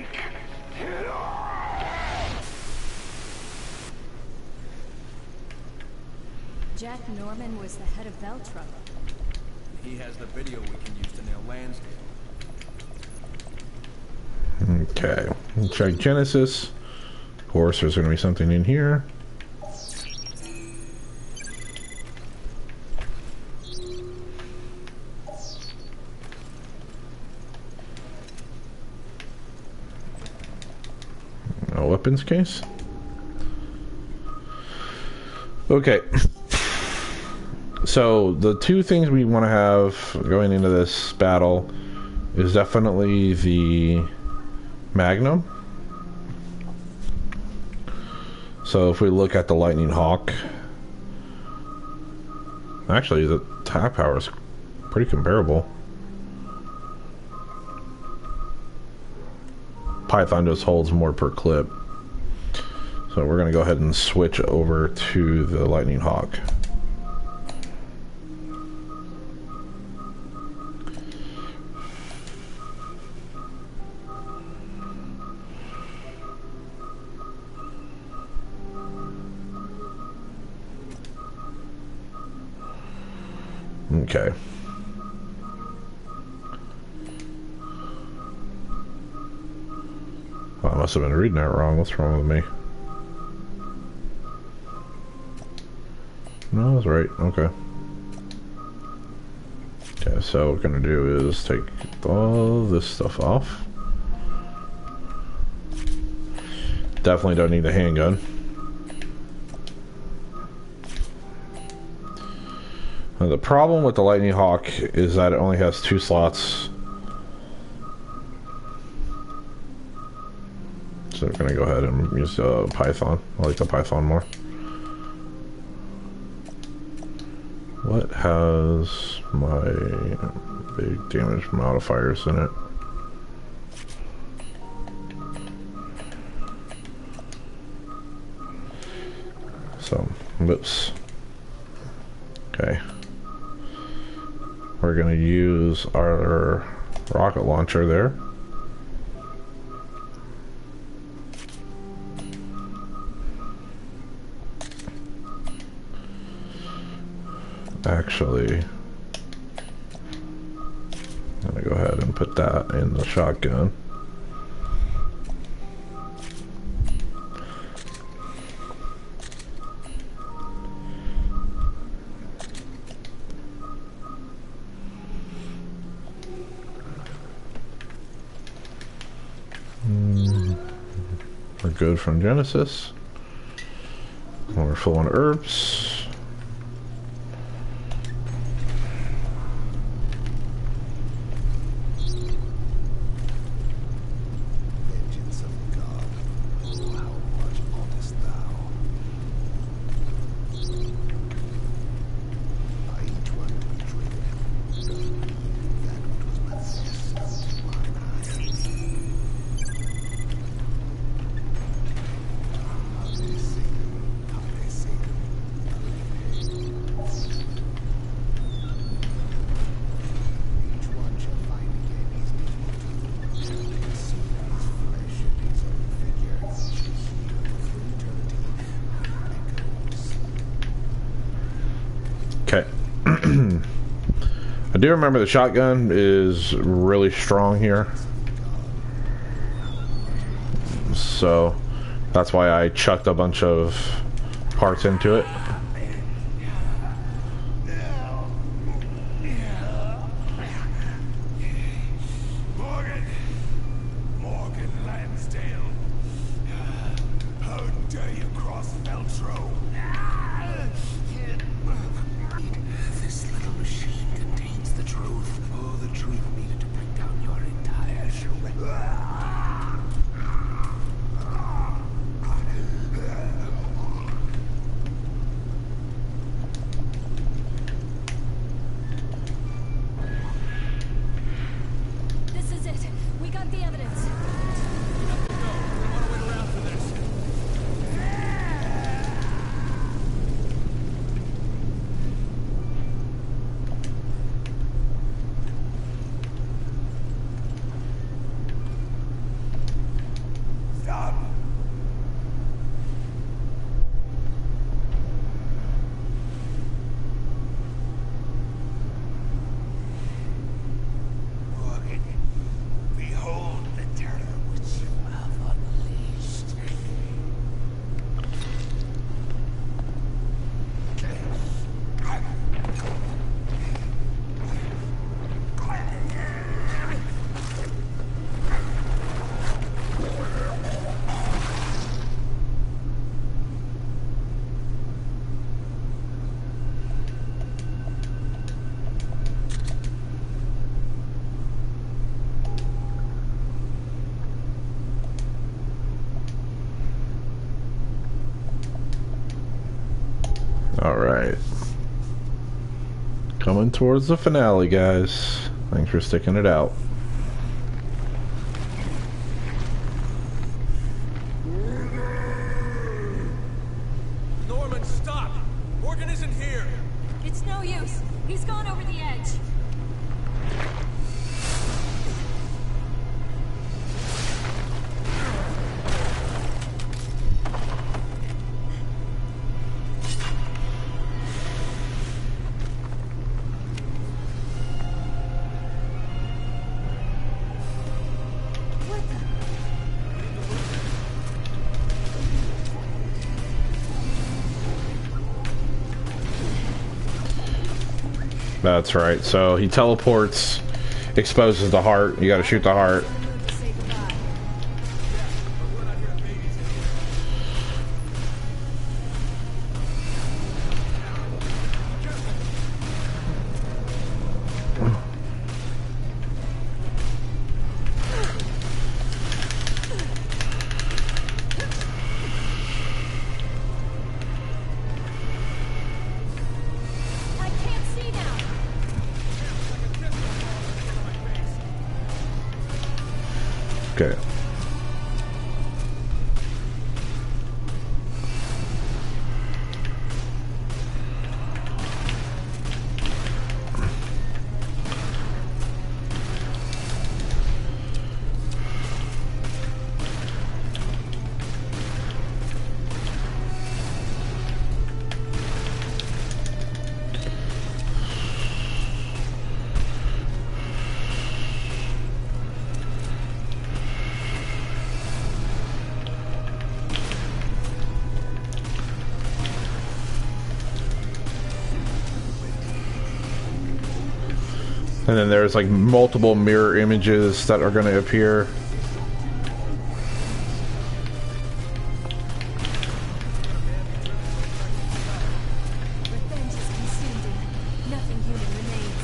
mistake. Jack Norman was the head of Veltro. He has the video we can use to nail Lansdale. Okay, check Genesis. Of course, there's going to be something in here. A weapons case. Okay. So the two things we want to have going into this battle is definitely the Magnum. So if we look at the Lightning Hawk, actually the attack power is pretty comparable. Python just holds more per clip. So we're going to go ahead and switch over to the Lightning Hawk. Okay. Oh, I must have been reading that wrong. What's wrong with me? No, I was right. Okay. Okay, so what we're gonna do is take all this stuff off. Definitely don't need a handgun. Now, the problem with the Lightning Hawk is that it only has 2 slots. So we're gonna go ahead and use Python. I like the Python more. What has my big damage modifiers in it? So, whoops. Okay. We're gonna use our rocket launcher there. Actually, I'm gonna go ahead and put that in the shotgun. We're good from Genesis. We're full on herbs. Okay. I do remember the shotgun is really strong here. So that's why I chucked a bunch of parts into it. Morgan Lansdale. How dare you cross Veltro? This little machine contains the truth. Oh, the truth needed to bring down your entire charade. This is it. We got the evidence. Alright. Coming towards the finale, guys. Thanks for sticking it out. Norman, stop! Morgan isn't here! It's no use. He's gone over the edge. That's right. So he teleports, exposes the heart. You gotta shoot the heart. Okay. And then there's like multiple mirror images that are going to appear. Revenge is consumed and nothing human remains.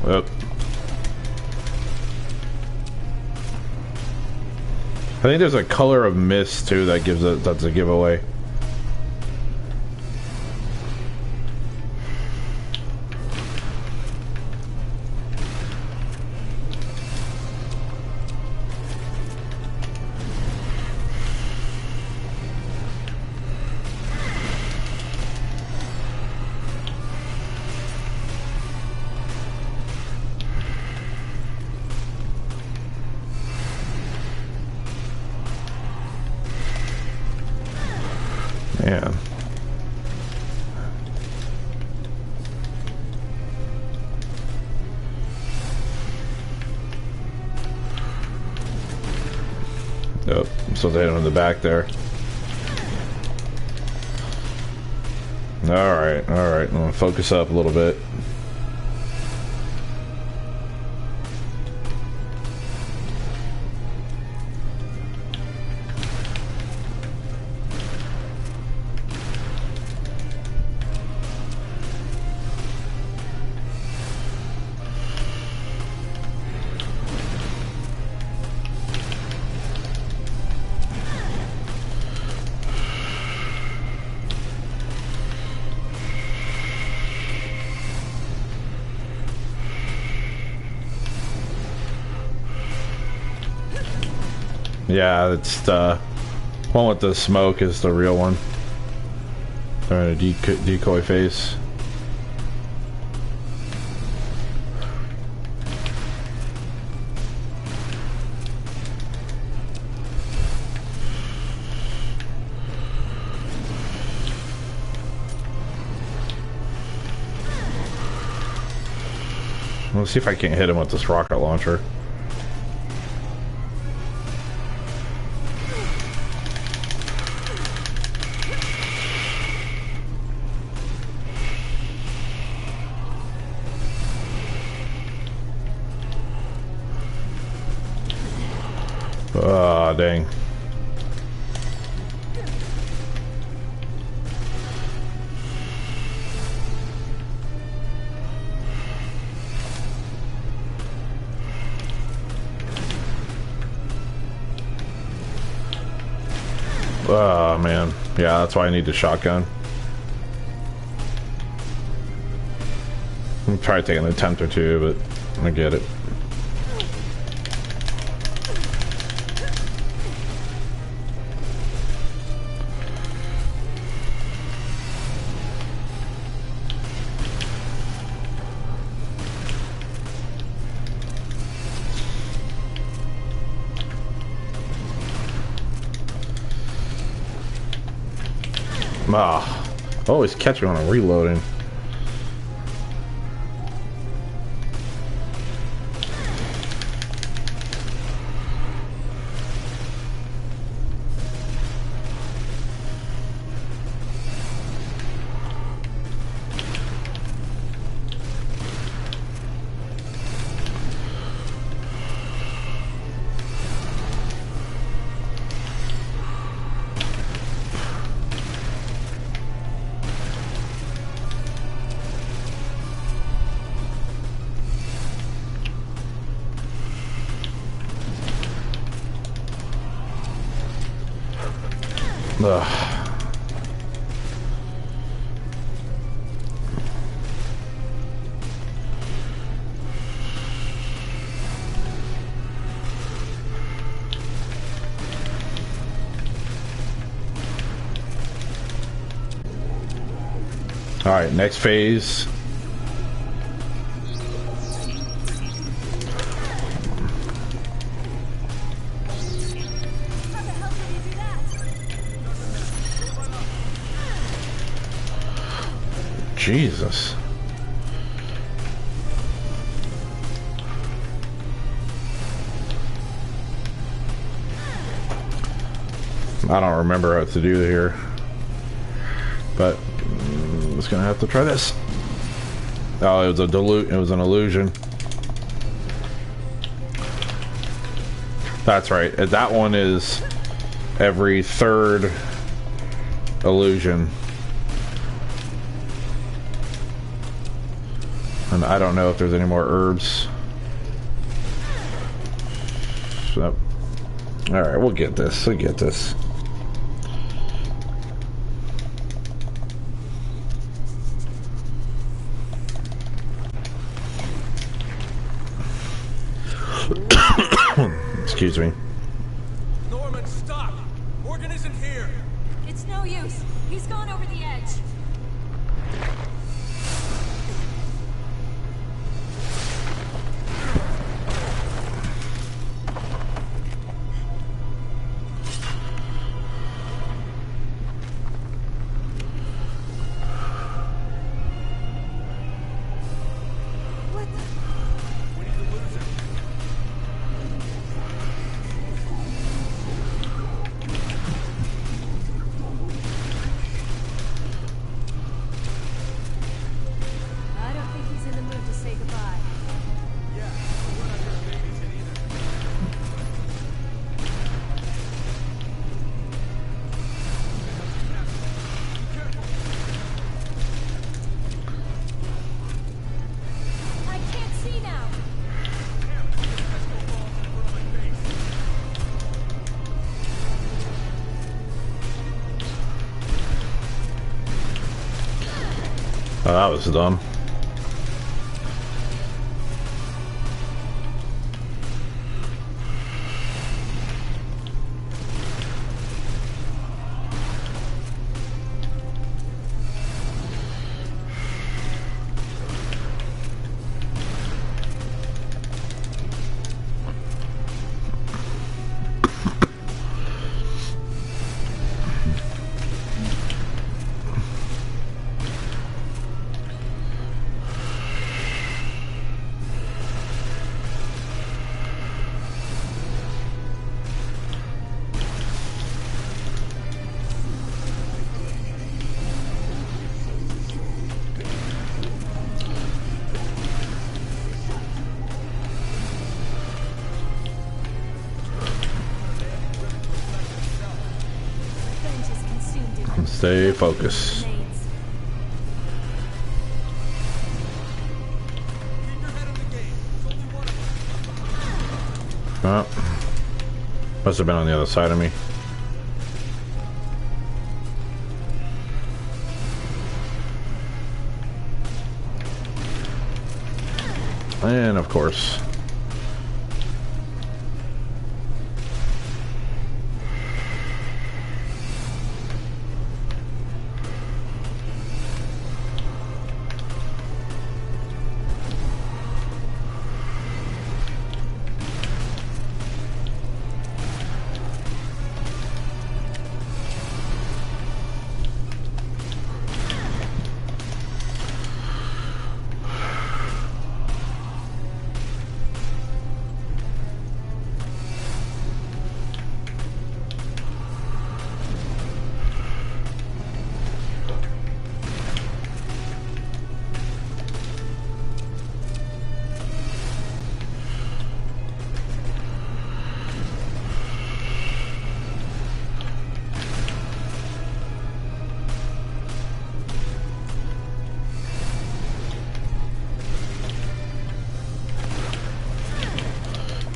Yep. I think there's a color of mist too that gives it, that's a giveaway. Man. Yep, so they hit him in the back there. Alright, alright. I'm gonna focus up a little bit. Yeah, it's the one with the smoke is the real one. Or a decoy face. Let's see if I can't hit him with this rocket launcher. Ah, dang. Oh man, yeah, that's why I need the shotgun. I'm trying taking an attempt or two, but I get it. Ah, always catch me when I'm reloading. Ugh. All right, next phase. Jesus. I don't remember what to do here, but I'm just gonna have to try this. Oh, it was an illusion. That's right. That one is every third illusion. And I don't know if there's any more herbs. So, alright, we'll get this. We'll get this. Excuse me. Norman, stop! Morgan isn't here! It's no use. He's gone over the edge. Oh, that was dumb. Stay focused. Oh. Must have been on the other side of me. And of course.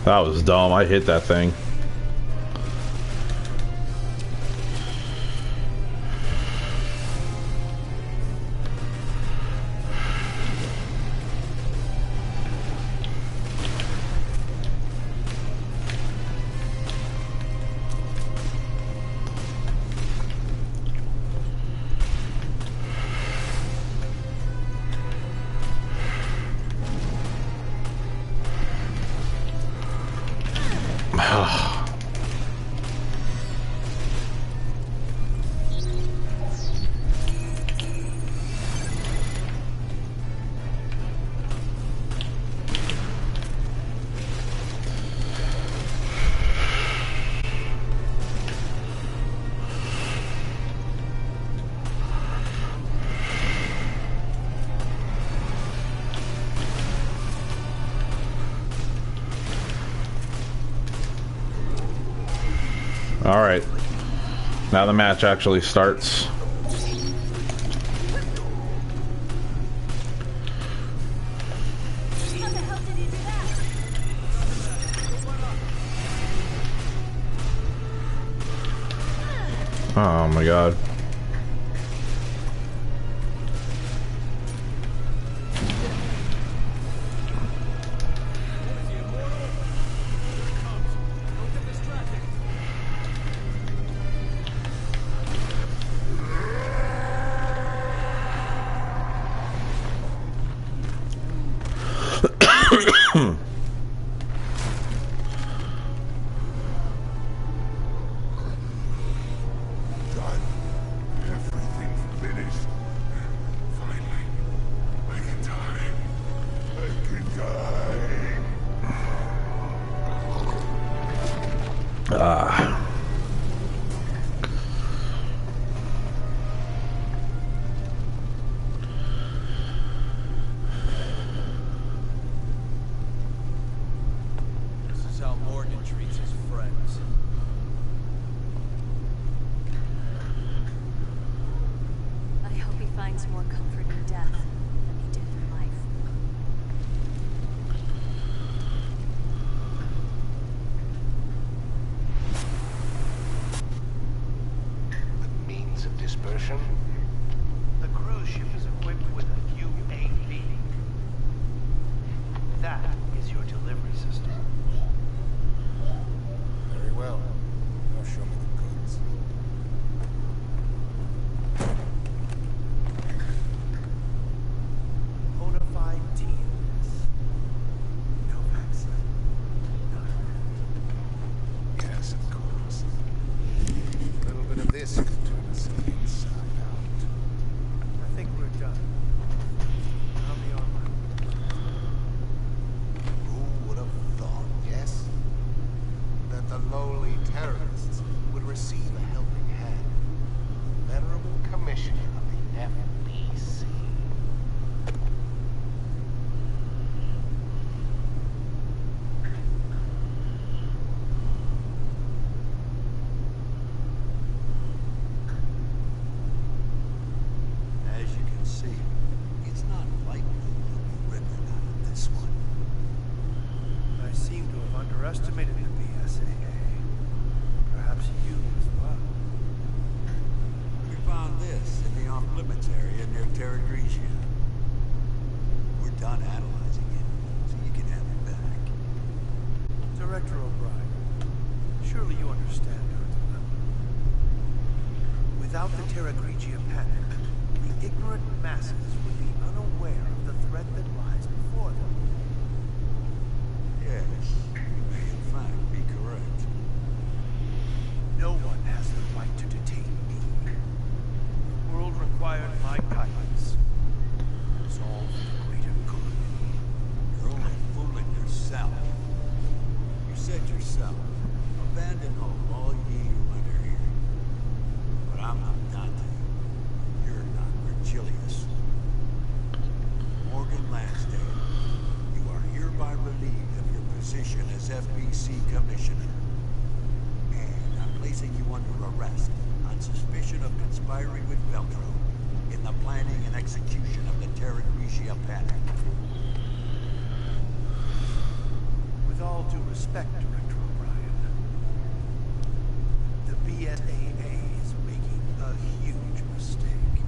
That was dumb. I hit that thing. All right, now the match actually starts. Oh my god. This is how Morgan treats his friends. I hope he finds more comfort in death than he did in life. The means of dispersion? The cruise ship is equipped with a UAV. That is your delivery system. Very well. Now show me the goods. Bona fide TOS. No vaccine. None of that. Yes, of course. A little bit of this could turn us inside out. I think we're done. I'll be on my way. Who would have thought, yes? That the lowly terrorists would receive a helping hand. Venerable Commissioner of the FBC. As you can see, it's not likely you'll be ripping out of this one. I seem to have underestimated the BSAA. Perhaps you as well. We found this in the off-limits area near Terra Grigia. We're done analyzing it, so you Director O'Brien, surely you understand, Earth. Without the Terra Grigia panic, the ignorant masses would be unaware of the threat that lies before them. Yes, you may in fact be correct. No one has the right to detain me. The world required my guidance. It's all for the greater good. You're only fooling yourself. You said yourself, abandon hope, all ye who enter here. But I'm not Dante. You're not Virgilius. Morgan Lansdale, you are hereby relieved of your position as FBC Commissioner. And I'm placing you under arrest on suspicion of conspiring with Veltro in the planning and execution of the Terra Grigia panic. With all due respect, Director O'Brien, the BSAA is making a huge mistake.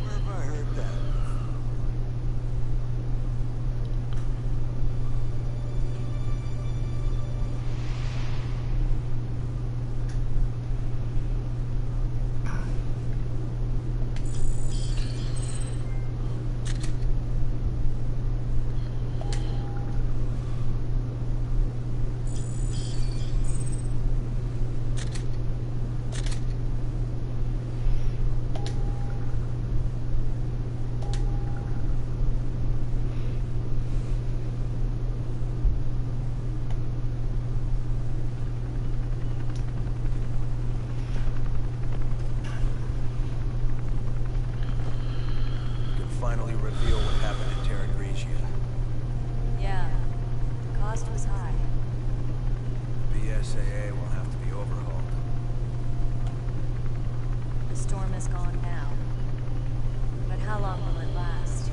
Where have I heard that? Finally reveal what happened in Terra Grigia. Yeah, the cost was high. BSAA will have to be overhauled. The storm is gone now. But how long will it last?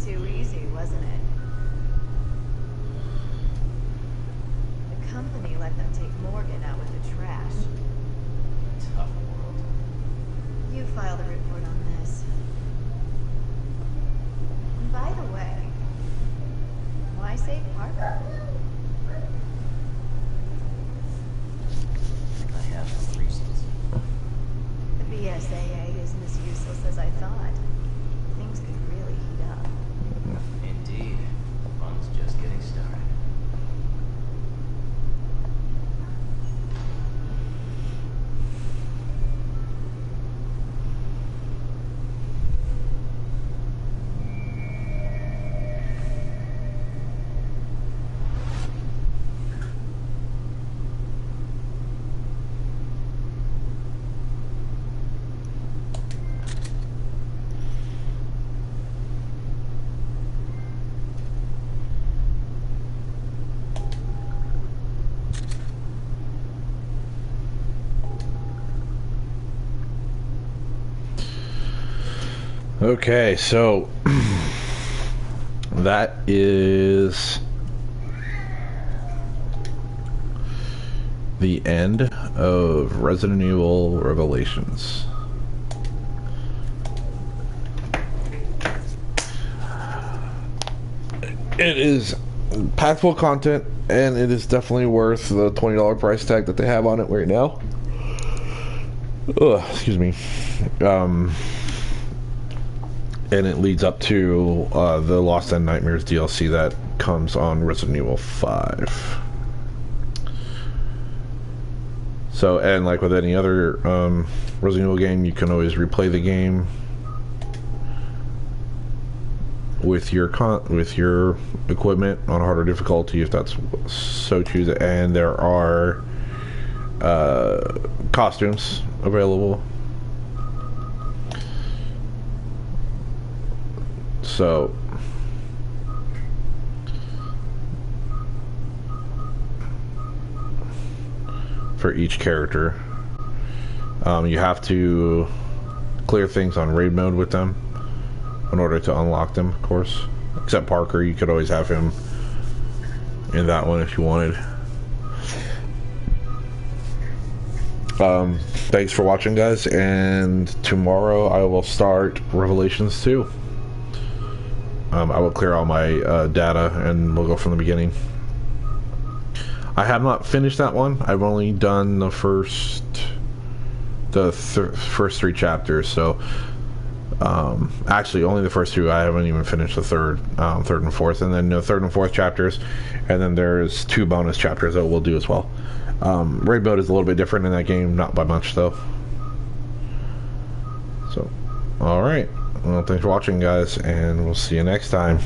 too easy, wasn't it? The company let them take Morgan out with the trash. Tough world. You filed a report on this. And by the way, why save Parker? I have reasons. The BSAA isn't as useless as I thought. Things could really heat up. Indeed. Fun's just getting started. Okay, so that is the end of Resident Evil Revelations. It is packed full of content, and it is definitely worth the $20 price tag that they have on it right now. Ugh, excuse me. And it leads up to the Lost End Nightmares DLC that comes on Resident Evil 5. So, and like with any other Resident Evil game, you can always replay the game with your equipment on harder difficulty if that's so choose. And there are costumes available. So for each character, you have to clear things on raid mode with them in order to unlock them, of course. Except Parker, you could always have him in that one if you wanted. Thanks for watching, guys, and tomorrow I will start Revelations 2. I will clear all my data and we'll go from the beginning. I have not finished that one. I've only done the first first 3 chapters, so actually only the first 2. I haven't even finished the third and fourth, and then the third and fourth chapters, and then there's 2 bonus chapters that we'll do as well. Raid mode is a little bit different in that game, not by much though. So, alright. Well, thanks for watching, guys, and we'll see you next time.